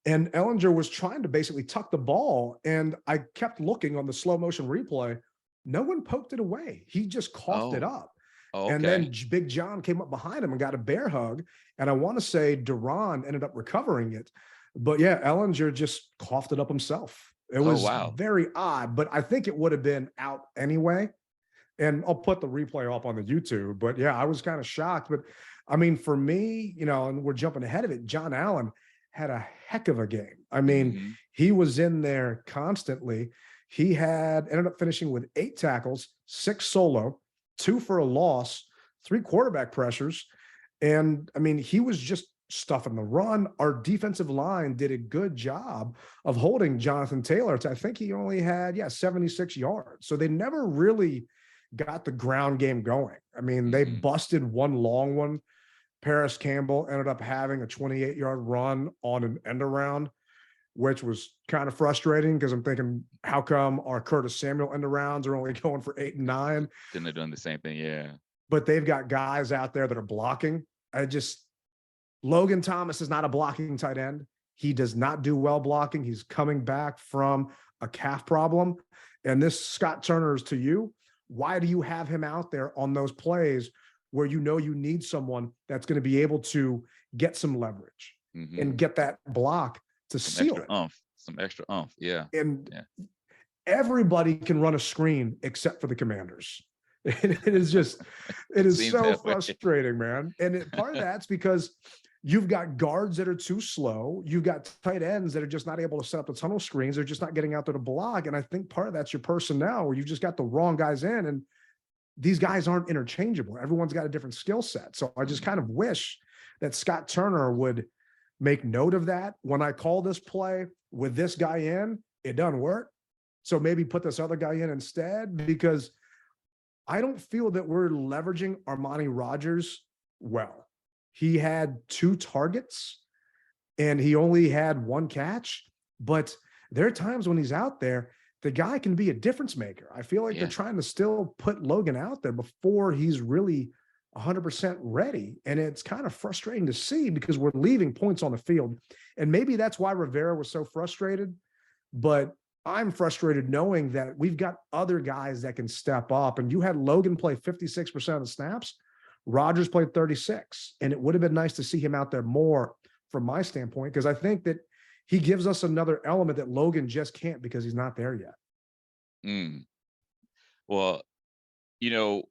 And Ellinger was trying to basically tuck the ball. And I kept looking on the slow motion replay. No one poked it away. He just coughed it up. Okay. And then Big John came up behind him and got a bear hug. And I want to say Duran ended up recovering it. But yeah, Ellinger just coughed it up himself. It was very odd, but I think it would have been out anyway. And I'll put the replay up on the YouTube. But yeah, I was kind of shocked. But I mean, for me, you know, and we're jumping ahead of it, John Allen had a heck of a game. I mean, he was in there constantly. He ended up finishing with 8 tackles, 6 solo, 2 for a loss, 3 quarterback pressures. And I mean, he was just stuffing the run. Our defensive line did a good job of holding Jonathan Taylor to, I think he only had, 76 yards. So they never really got the ground game going. I mean, they busted one long one. Paris Campbell ended up having a 28-yard run on an end around, which was kind of frustrating because I'm thinking, how come our Curtis Samuel end arounds are only going for 8 and 9? Then they're doing the same thing, yeah. But they've got guys out there that are blocking. Logan Thomas is not a blocking tight end. He does not do well blocking. He's coming back from a calf problem. And this Scott Turner is to you. Why do you have him out there on those plays where you know you need someone that's going to be able to get some leverage and get that block to seal it? Some extra oomph, yeah. And everybody can run a screen except for the Commanders. It is so frustrating, man. And part of that's because you've got guards that are too slow. You've got tight ends that are just not able to set up the tunnel screens. They're just not getting out there to block. And I think part of that's your personnel where you've just got the wrong guys in, and these guys aren't interchangeable. Everyone's got a different skill set. So I just kind of wish that Scott Turner would make note of that. When I call this play with this guy in, it doesn't work. So maybe put this other guy in instead, because I don't feel that we're leveraging Armani Rogers well. He had 2 targets and he only had 1 catch, but there are times when he's out there, the guy can be a difference maker. I feel like they're trying to still put Logan out there before he's really 100% ready. And it's kind of frustrating to see because we're leaving points on the field. And maybe that's why Rivera was so frustrated, but I'm frustrated knowing that we've got other guys that can step up. And you had Logan play 56% of the snaps. Rodgers played 36. And it would have been nice to see him out there more from my standpoint, because I think that he gives us another element that Logan just can't because he's not there yet. Well, you know,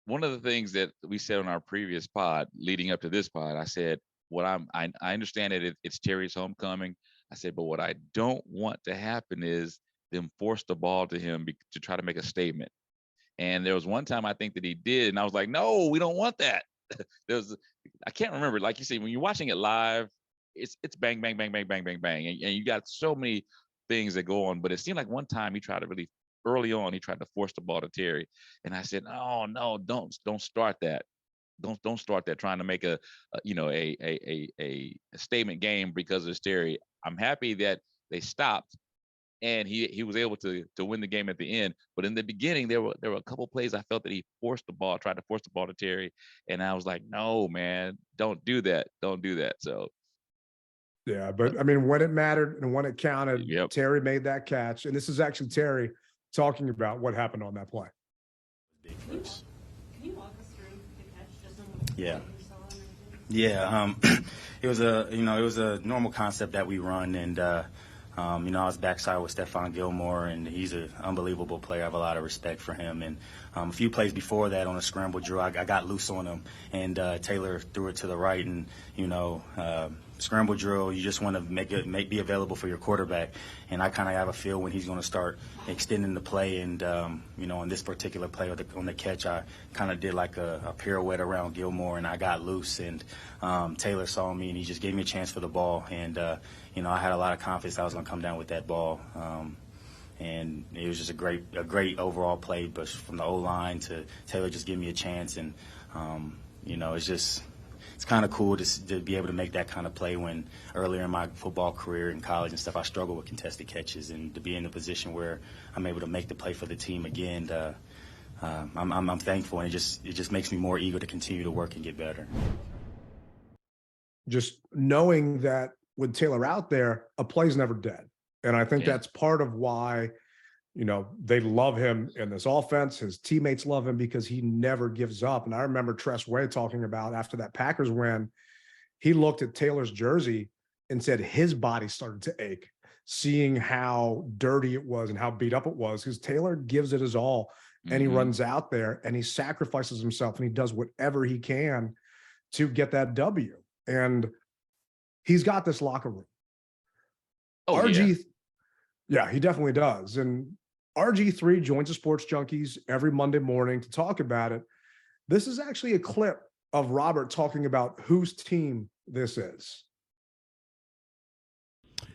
one of the things that we said on our previous pod leading up to this pod, I said, I understand that it's Terry's homecoming. I said, but what I don't want to happen is them force the ball to him to try to make a statement. And there was one time I think that he did, and I was like, no, we don't want that. I can't remember. Like you say, when you're watching it live, it's bang, bang, bang, bang, bang, bang, bang. And you got so many things that go on. But it seemed like one time he tried to really, early on, he tried to force the ball to Terry. And I said, oh, no, don't start that. Don't start that trying to make a statement game because of Terry. I'm happy that they stopped and he was able to win the game at the end. But in the beginning, there were a couple plays I felt that he tried to force the ball to Terry, and I was like, no, man, don't do that. So Yeah, but I mean, when it mattered and when it counted, yep. Terry made that catch. And this is actually Terry talking about what happened on that play. Can you walk us through the catch? Just yeah. Yeah, it was a normal concept that we run, and I was backside with Stephon Gilmore, and he's an unbelievable player. I have a lot of respect for him. And a few plays before that on a scramble drill, I got loose on him, and Taylor threw it to the right. And, scramble drill, you just want to be available for your quarterback. And I kind of have a feel when he's going to start extending the play. And, on this particular play on the catch, I kind of did like a pirouette around Gilmore, and I got loose. And Taylor saw me, and he just gave me a chance for the ball. And, I had a lot of confidence I was going to come down with that ball. And it was just a great overall play, but from the O-line to Taylor just giving me a chance. And, it's kind of cool to be able to make that kind of play when earlier in my football career in college and stuff, I struggled with contested catches, and to be in a position where I'm able to make the play for the team again, I'm thankful, and it just makes me more eager to continue to work and get better. Just knowing that with Taylor out there, a play's never dead. And I think that's part of why, they love him in this offense. His teammates love him because he never gives up. And I remember Tress Way talking about after that Packers win, he looked at Taylor's jersey and said his body started to ache, seeing how dirty it was and how beat up it was, because Taylor gives it his all, and he runs out there and he sacrifices himself and he does whatever he can to get that W. And he's got this locker room. Oh, yeah, he definitely does. And RG3 joins the Sports Junkies every Monday morning to talk about it. This is actually a clip of Robert talking about whose team this is.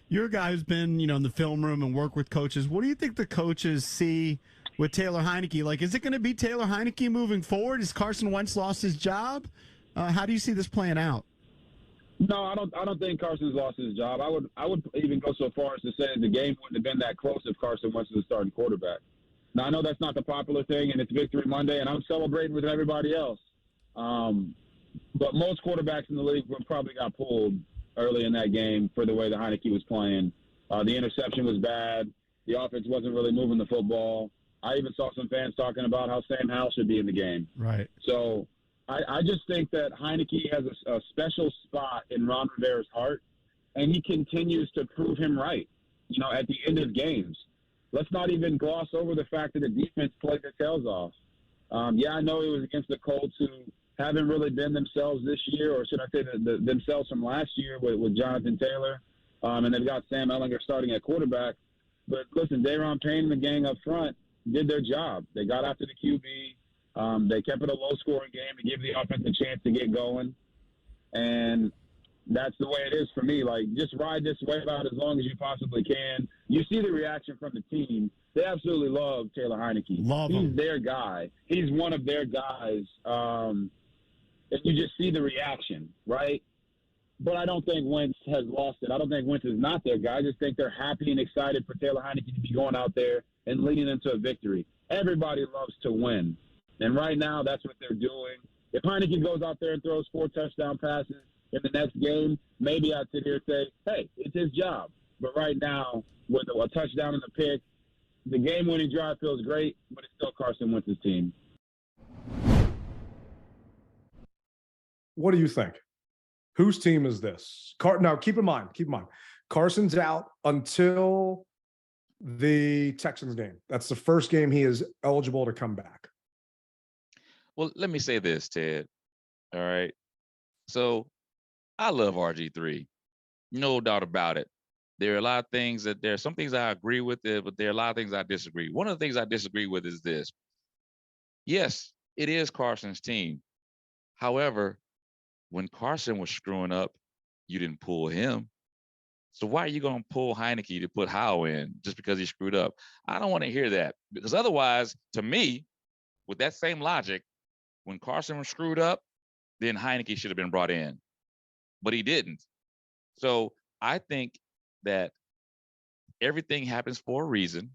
You're a guy who's been, in the film room and work with coaches. What do you think the coaches see with Taylor Heineke? Like, is it going to be Taylor Heineke moving forward? Has Carson Wentz lost his job? How do you see this playing out? No, I don't think Carson's lost his job. I would even go so far as to say the game wouldn't have been that close if Carson Wentz was the starting quarterback. Now, I know that's not the popular thing, and it's Victory Monday, and I'm celebrating with everybody else. But most quarterbacks in the league probably got pulled early in that game for the way that Heineke was playing. The interception was bad. The offense wasn't really moving the football. I even saw some fans talking about how Sam Howell should be in the game. Right. So I just think that Heineke has a special spot in Ron Rivera's heart, and he continues to prove him right, at the end of games. Let's not even gloss over the fact that the defense played their tails off. I know it was against the Colts, who haven't really been themselves this year, or should I say themselves from last year with Jonathan Taylor, and they've got Sam Ehlinger starting at quarterback. But listen, Daron Payne and the gang up front did their job. They got after the QB. They kept it a low-scoring game to give the offense a chance to get going. And that's the way it is for me. Like, just ride this wave out as long as you possibly can. You see the reaction from the team. They absolutely love Taylor Heineke. He's their guy. He's one of their guys. And you just see the reaction, right? But I don't think Wentz has lost it. I don't think Wentz is not their guy. I just think they're happy and excited for Taylor Heineke to be going out there and leading into a victory. Everybody loves to win. And right now, that's what they're doing. If Heineke goes out there and throws 4 touchdown passes in the next game, maybe I'd sit here and say, hey, it's his job. But right now, with a touchdown and a pick, the game-winning drive feels great, but it's still Carson Wentz's team. What do you think? Whose team is this? Now, keep in mind, Carson's out until the Texans game. That's the first game he is eligible to come back. Well, let me say this, Ted. All right. So I love RG3. No doubt about it. There are a lot of things there are some things I agree with it, but there are a lot of things I disagree. One of the things I disagree with is this. Yes, it is Carson's team. However, when Carson was screwing up, you didn't pull him. So why are you going to pull Heineke to put Howe in just because he screwed up? I don't want to hear that, because otherwise, to me, with that same logic, when Carson was screwed up, then Heineke should have been brought in, but he didn't. So I think that everything happens for a reason.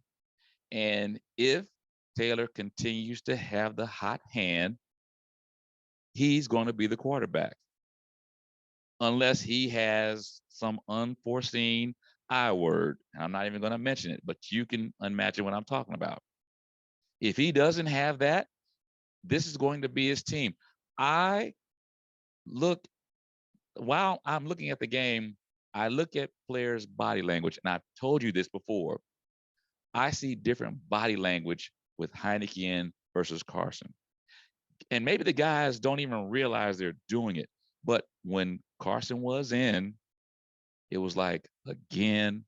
And if Taylor continues to have the hot hand, he's going to be the quarterback. Unless he has some unforeseen I word. And I'm not even going to mention it, but you can imagine what I'm talking about. If he doesn't have that, this is going to be his team. I look, while I'm looking at the game, I look at players' body language, and I've told you this before. I see different body language with Heineke in versus Carson. And maybe the guys don't even realize they're doing it. But when Carson was in, it was like, again,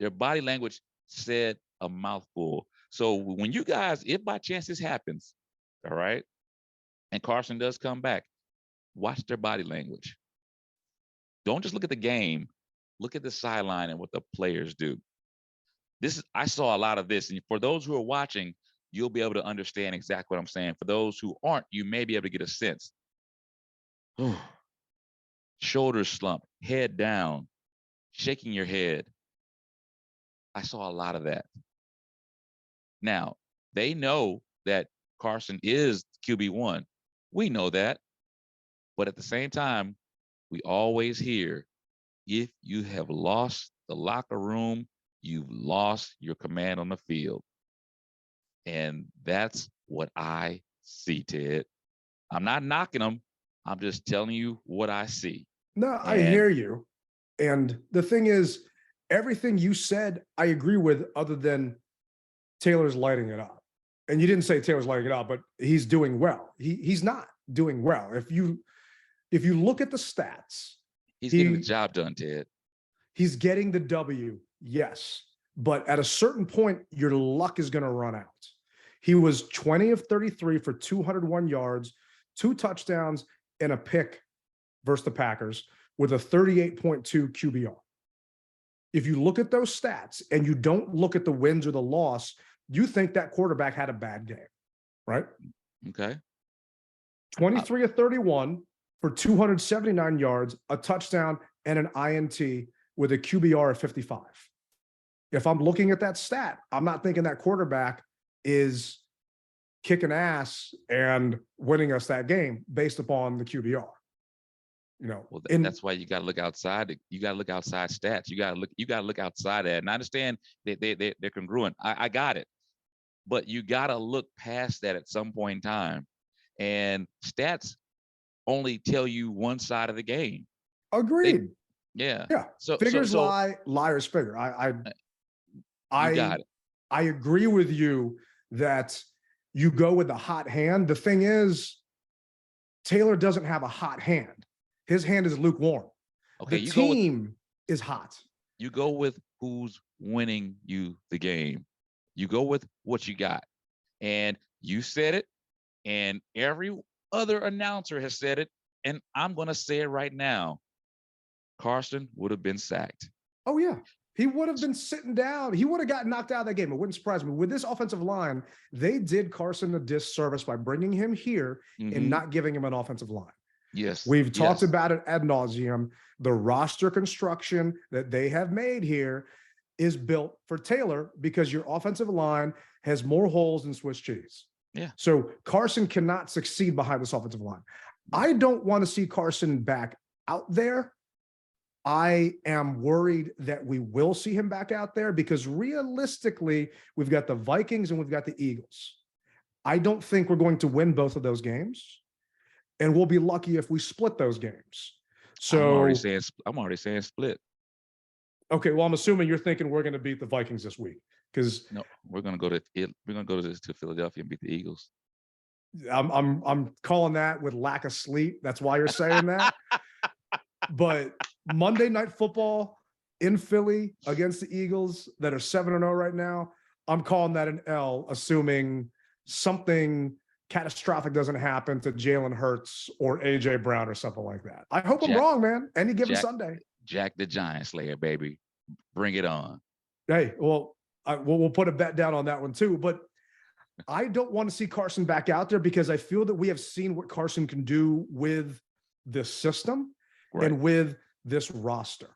their body language said a mouthful. So when you guys, if by chance this happens, all right, and Carson does come back, watch their body language. Don't just look at the game. Look at the sideline and what the players do. I saw a lot of this. And for those who are watching, you'll be able to understand exactly what I'm saying. For those who aren't, you may be able to get a sense. Shoulders slump, head down, shaking your head. I saw a lot of that. Now, they know that Carson is QB1. We know that. But at the same time, we always hear, if you have lost the locker room, you've lost your command on the field. And that's what I see, Ted. I'm not knocking them. I'm just telling you what I see. No, I hear you. And the thing is, everything you said, I agree with, other than Taylor's lighting it up. And you didn't say Taylor's lighting it up, but he's doing well. He's not doing well. If you look at the stats, he's getting the job done, Ted. He's getting the W, yes. But at a certain point, your luck is going to run out. He was 20 of 33 for 201 yards, 2 touchdowns, and a pick versus the Packers with a 38.2 QBR. If you look at those stats and you don't look at the wins or the loss, you think that quarterback had a bad game, right? Okay. 23 of 31 for 279 yards, a touchdown, and an INT with a QBR of 55. If I'm looking at that stat, I'm not thinking that quarterback is kicking ass and winning us that game based upon the QBR. You know, well, that's why you got to look outside. You got to look outside stats. You got to look outside that. And I understand they're congruent. I got it, but you got to look past that at some point in time. And stats only tell you one side of the game. Agreed. Yeah. So figures lie, liars figure. I got it. I agree with you that you go with the hot hand. The thing is, Taylor doesn't have a hot hand. His hand is lukewarm. Okay, the team is hot. You go with who's winning you the game. You go with what you got. And you said it, and every other announcer has said it, and I'm going to say it right now. Carson would have been sacked. Oh, yeah. He would have been sitting down. He would have gotten knocked out of that game. It wouldn't surprise me. With this offensive line, they did Carson a disservice by bringing him here and not giving him an offensive line. Yes. We've talked about it ad nauseum. The roster construction that they have made here is built for Taylor because your offensive line has more holes than Swiss cheese. Yeah. So Carson cannot succeed behind this offensive line. I don't want to see Carson back out there. I am worried that we will see him back out there because realistically, we've got the Vikings and we've got the Eagles. I don't think we're going to win both of those games, and we'll be lucky if we split those games. So I'm already saying split. Okay, well, I'm assuming you're thinking we're going to beat the Vikings this week because no, we're going to go to Philadelphia and beat the Eagles. I'm calling that with lack of sleep. That's why you're saying that. But Monday Night Football in Philly against the Eagles that are 7-0 right now, I'm calling that an L, assuming something catastrophic doesn't happen to Jalen Hurts or AJ Brown or something like that. I hope I'm Jack- wrong, man. Any given Jack- Sunday. Jack the Giant Slayer, baby. Bring it on. Hey, well, we'll put a bet down on that one too. But I don't want to see Carson back out there because I feel that we have seen what Carson can do with this system and with this roster.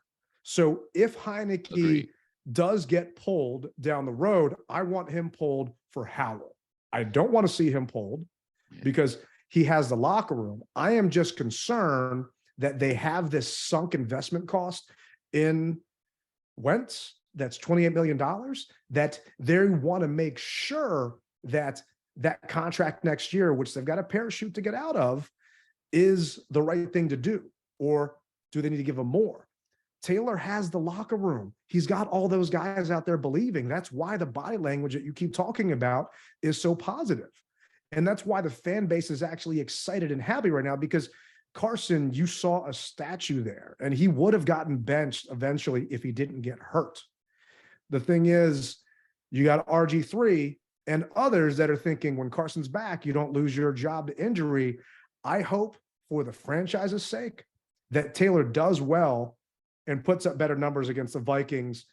So if Heineke does get pulled down the road, I want him pulled for Howell. I don't want to see him pulled because he has the locker room. I am just concerned that they have this sunk investment cost in Wentz that's $28 million, that they want to make sure that that contract next year, which they've got a parachute to get out of, is the right thing to do. Or do they need to give him more? Taylor has the locker room. He's got all those guys out there believing. That's why the body language that you keep talking about is so positive. And that's why the fan base is actually excited and happy right now, because Carson, you saw a statue there, and he would have gotten benched eventually if he didn't get hurt. The thing is, you got RG3 and others that are thinking when Carson's back, you don't lose your job to injury. I hope for the franchise's sake that Taylor does well and puts up better numbers against the Vikings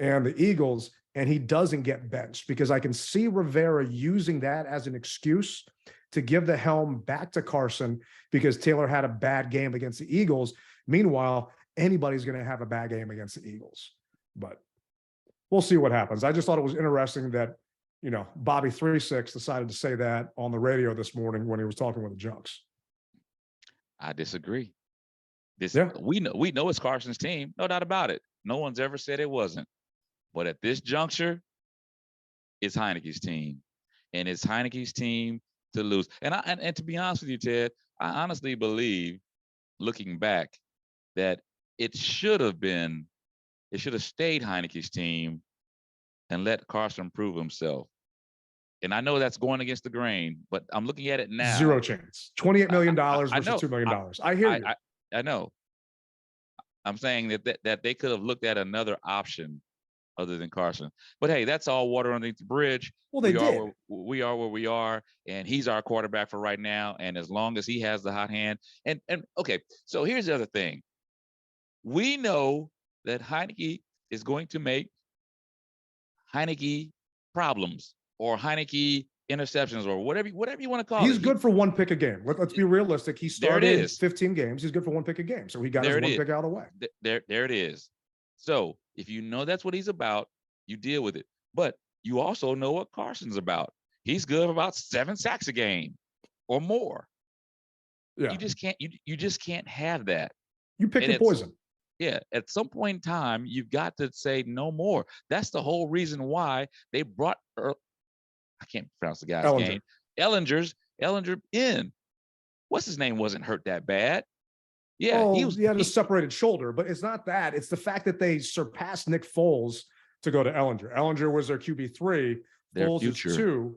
and the Eagles, and he doesn't get benched, because I can see Rivera using that as an excuse to give the helm back to Carson because Taylor had a bad game against the Eagles. Meanwhile, anybody's going to have a bad game against the Eagles. But we'll see what happens. I just thought it was interesting that, Bobby 36 decided to say that on the radio this morning when he was talking with the Junks. I disagree. We know it's Carson's team, no doubt about it. No one's ever said it wasn't. But at this juncture, it's Heineke's team, and it's Heineke's team to lose. And to be honest with you, Ted, I honestly believe, looking back, that it should have stayed Heineke's team and let Carson prove himself. And I know that's going against the grain, but I'm looking at it now. Zero chance. $28 million versus $2 million. I hear you. I know. I'm saying that they could have looked at another option other than Carson. But hey, that's all water underneath the bridge. Well, we are where we are, and he's our quarterback for right now. And as long as he has the hot hand, and okay, so here's the other thing. We know that Heineke is going to make Heineke problems or Heineke interceptions or whatever you want to call it. He's good for one pick a game. Let's be realistic. He started 15 games. He's good for one pick a game. So he got his one pick out of the way. There it is. So if you know that's what he's about, you deal with it. But you also know what Carson's about. He's good for about 7 sacks a game or more. Yeah. You just can't have that. You pick your poison. Yeah. At some point in time, you've got to say no more. That's the whole reason why they brought I can't pronounce the guy's name. Ellinger in. What's his name wasn't hurt that bad. Yeah, he had a separated shoulder, but it's not that. It's the fact that they surpassed Nick Foles to go to Ellinger. Ellinger was their QB3, Foles is 2,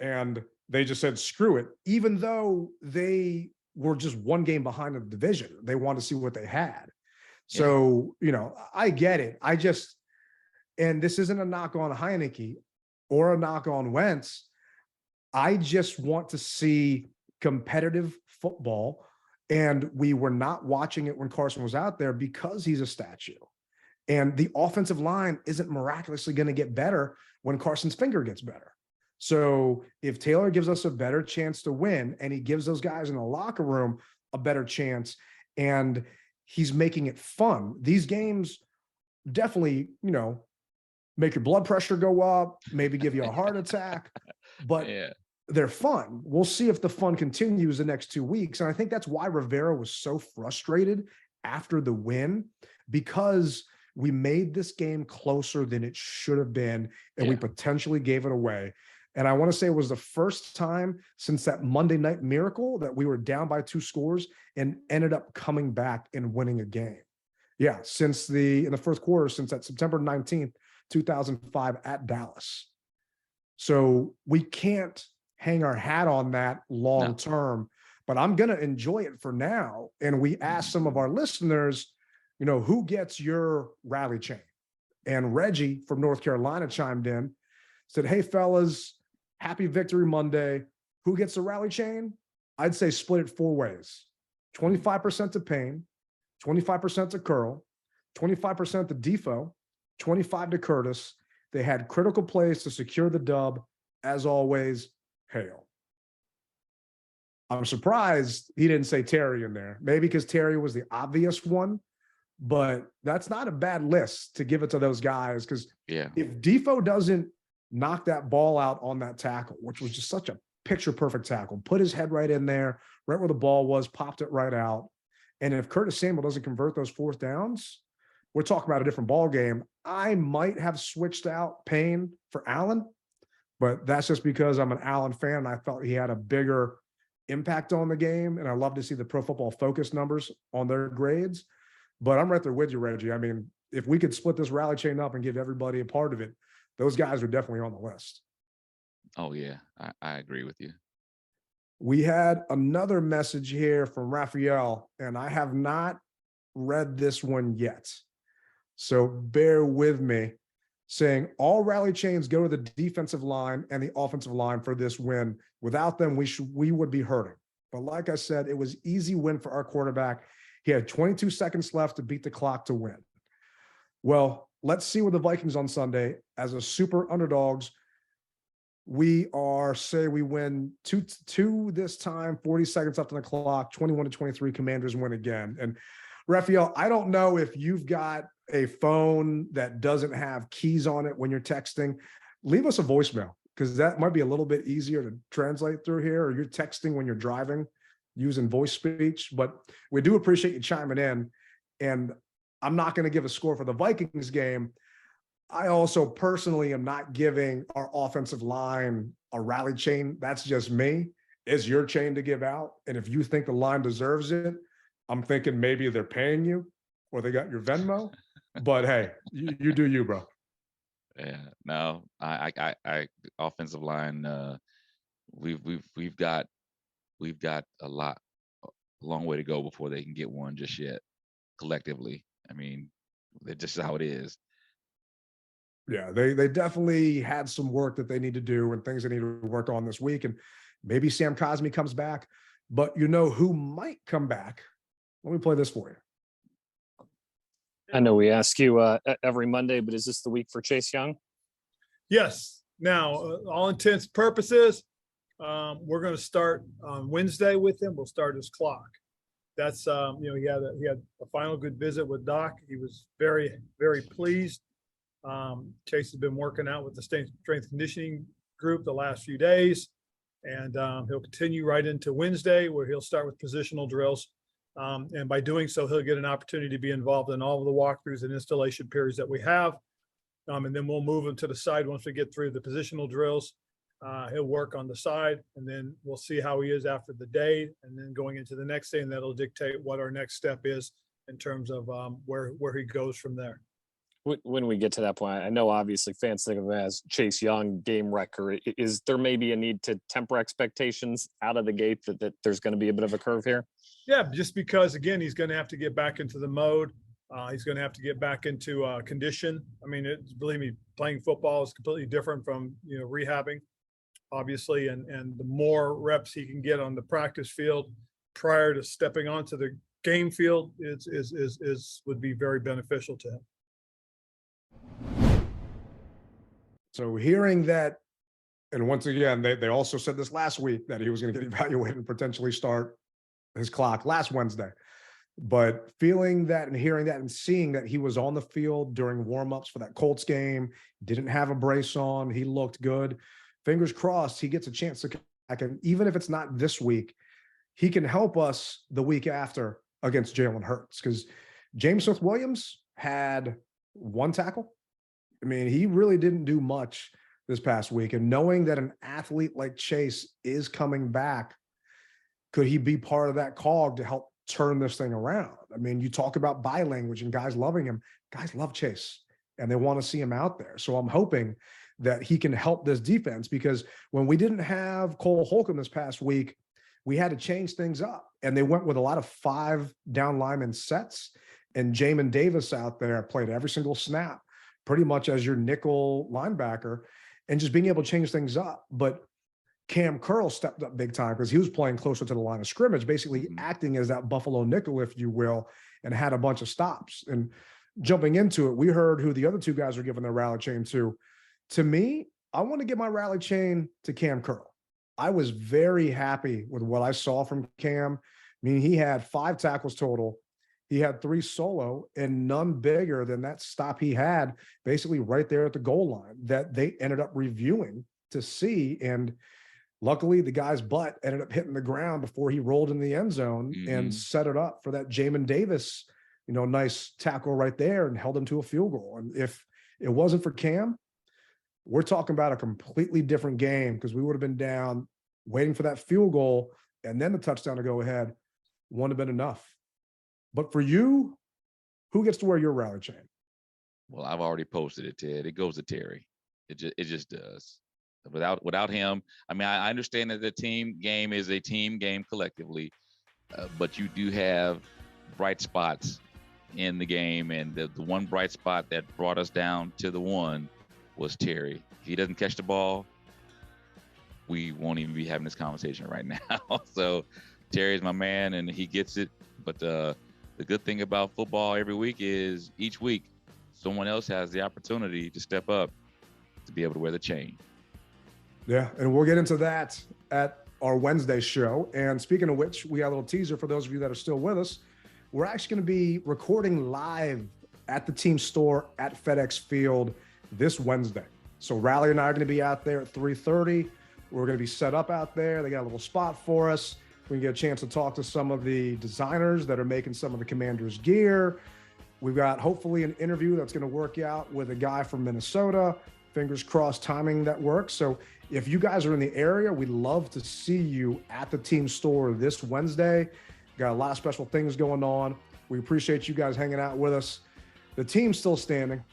and they just said, screw it. Even though they were just one game behind the division, they wanted to see what they had. So, I get it. And this isn't a knock on Heineke or a knock on Wentz. I just want to see competitive football. And we were not watching it when Carson was out there because he's a statue. And the offensive line isn't miraculously going to get better when Carson's finger gets better. So if Taylor gives us a better chance to win, and he gives those guys in the locker room a better chance, and he's making it fun, these games definitely, make your blood pressure go up, maybe give you a heart attack, but they're fun. We'll see if the fun continues the next 2 weeks. And I think that's why Rivera was so frustrated after the win, because we made this game closer than it should have been, and we potentially gave it away. And I want to say it was the first time since that Monday Night Miracle that we were down by 2 scores and ended up coming back and winning a game. Yeah, in the first quarter, since that September 19th, 2005 at Dallas. So we can't hang our hat on that long term, but I'm going to enjoy it for now. And we asked some of our listeners, who gets your rally chain? And Reggie from North Carolina chimed in, said, hey fellas, happy Victory Monday. who gets the rally chain, I'd say split it 4 ways. 25% to Payne, 25% to Curl, 25% to Defo, 25 to Curtis. They had critical plays to secure the dub. As always, hail. I'm surprised he didn't say Terry in there. Maybe because Terry was the obvious one, but that's not a bad list to give it to those guys. Because if Defo doesn't knock that ball out on that tackle, which was just such a picture-perfect tackle, put his head right in there, right where the ball was, popped it right out. And if Curtis Samuel doesn't convert those 4th downs, we're talking about a different ball game. I might have switched out Payne for Allen, but that's just because I'm an Allen fan and I felt he had a bigger impact on the game. And I love to see the Pro Football Focus numbers on their grades. But I'm right there with you, Reggie. I mean, if we could split this rally chain up and give everybody a part of it, those guys are definitely on the list. Oh, yeah, I agree with you. We had another message here from Raphael, and I have not read this one yet. So bear with me, saying all rally chains go to the defensive line and the offensive line for this win. Without them, we would be hurting. But like I said, it was easy win for our quarterback. He had 22 seconds left to beat the clock to win. Well, let's see what the Vikings on Sunday as a super underdogs. We win 2 this time, 40 seconds left on the clock, 21-23, Commanders win again. And Raphael, I don't know if you've got a phone that doesn't have keys on it when you're texting. Leave us a voicemail, because that might be a little bit easier to translate through here, or you're texting when you're driving using voice speech. But we do appreciate you chiming in. And I'm not going to give a score for the Vikings game. I also personally am not giving our offensive line a rally chain. That's just me. It's your chain to give out. And if you think the line deserves it, I'm thinking maybe they're paying you or they got your Venmo. But hey, you do you, bro. Yeah, no, I offensive line. We've got a long way to go before they can get one just yet. Collectively, I mean, that's just how it is. Yeah, they definitely had some work that they need to do and things they need to work on this week. And maybe Sam Cosmi comes back. But you know who might come back? Let me play this for you. I know we ask you every Monday, but is this the week for Chase Young? Yes. Now, all intents and purposes, we're going to start on Wednesday with him. We'll start his clock. That's he had a final good visit with Doc. He was very, very pleased. Chase has been working out with the strength conditioning group the last few days, and he'll continue right into Wednesday, where he'll start with positional drills. And by doing so, he'll get an opportunity to be involved in all of the walkthroughs and installation periods that we have. And then we'll move him to the side once we get through the positional drills. He'll work on the side, and then we'll see how he is after the day, and then going into the next day, and that'll dictate what our next step is in terms of where he goes from there. When we get to that point, I know obviously fans think of him as Chase Young, game wrecker. Is there maybe a need to temper expectations out of the gate that there's going to be a bit of a curve here? Yeah, just because, again, he's going to have to get back into the mode. He's going to have to get back into condition. I mean, believe me, playing football is completely different from, rehabbing, obviously. And the more reps he can get on the practice field prior to stepping onto the game field would be very beneficial to him. So hearing that, and once again, they also said this last week that he was going to get evaluated and potentially start his clock last Wednesday. But feeling that and hearing that and seeing that he was on the field during warmups for that Colts game, didn't have a brace on, he looked good. Fingers crossed he gets a chance to come back. And even if it's not this week, he can help us the week after against Jalen Hurts, because James Smith-Williams had 1 tackle. I mean, he really didn't do much this past week. And knowing that an athlete like Chase is coming back, could he be part of that cog to help turn this thing around? I mean, you talk about body language and guys loving him. Guys love Chase, and they want to see him out there. So I'm hoping that he can help this defense, because when we didn't have Cole Holcomb this past week, we had to change things up. And they went with a lot of 5 down lineman sets, and Jamin Davis out there played every single snap, pretty much as your nickel linebacker, and just being able to change things up. But Cam Curl stepped up big time because he was playing closer to the line of scrimmage, basically acting as that Buffalo nickel, if you will, and had a bunch of stops. And jumping into it, we heard who the other two guys were giving their rally chain to. To me, I want to give my rally chain to Cam Curl. I was very happy with what I saw from Cam. I mean, he had 5 tackles total. He had 3 solo and none bigger than that stop he had basically right there at the goal line that they ended up reviewing to see. And luckily, the guy's butt ended up hitting the ground before he rolled in the end zone and set it up for that Jamin Davis, nice tackle right there and held him to a field goal. And if it wasn't for Cam, we're talking about a completely different game because we would have been down waiting for that field goal and then the touchdown to go ahead wouldn't have been enough. But for you, who gets to wear your rally chain? Well, I've already posted it, Ted. It goes to Terry. It just does. Without him, I mean, I understand that the team game is a team game collectively, but you do have bright spots in the game, and the one bright spot that brought us down to the one was Terry. If he doesn't catch the ball, we won't even be having this conversation right now. So Terry's my man, and he gets it. But the good thing about football every week is each week someone else has the opportunity to step up to be able to wear the chain. Yeah, and we'll get into that at our Wednesday show. And speaking of which, we got a little teaser for those of you that are still with us. We're actually going to be recording live at the team store at FedEx Field this Wednesday. So Riley and I are going to be out there at 3:30. We're going to be set up out there. They got a little spot for us. We can get a chance to talk to some of the designers that are making some of the Commanders gear. We've got hopefully an interview that's going to work out with a guy from Minnesota. Fingers crossed timing that works. So if you guys are in the area, we'd love to see you at the team store this Wednesday. Got a lot of special things going on. We appreciate you guys hanging out with us. The team's still standing.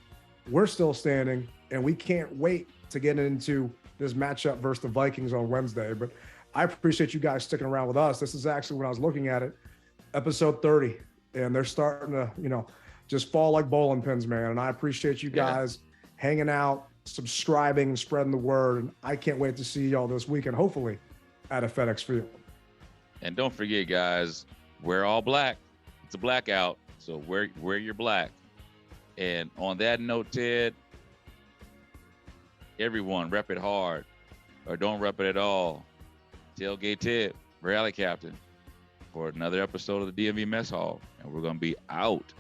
We're still standing. And we can't wait to get into this matchup versus the Vikings on Wednesday. But I appreciate you guys sticking around with us. This is actually, when I was looking at it, episode 30. And they're starting to, just fall like bowling pins, man. And I appreciate you guys hanging out, subscribing, and spreading the word. And I can't wait to see y'all this weekend, hopefully, at a FedEx Field. And don't forget, guys, we're all black. It's a blackout, so wear your black. And on that note, Ted, everyone rep it hard or don't rep it at all. Tailgate Ted, Rally Captain, for another episode of the DMV Mess Hall. And we're going to be out.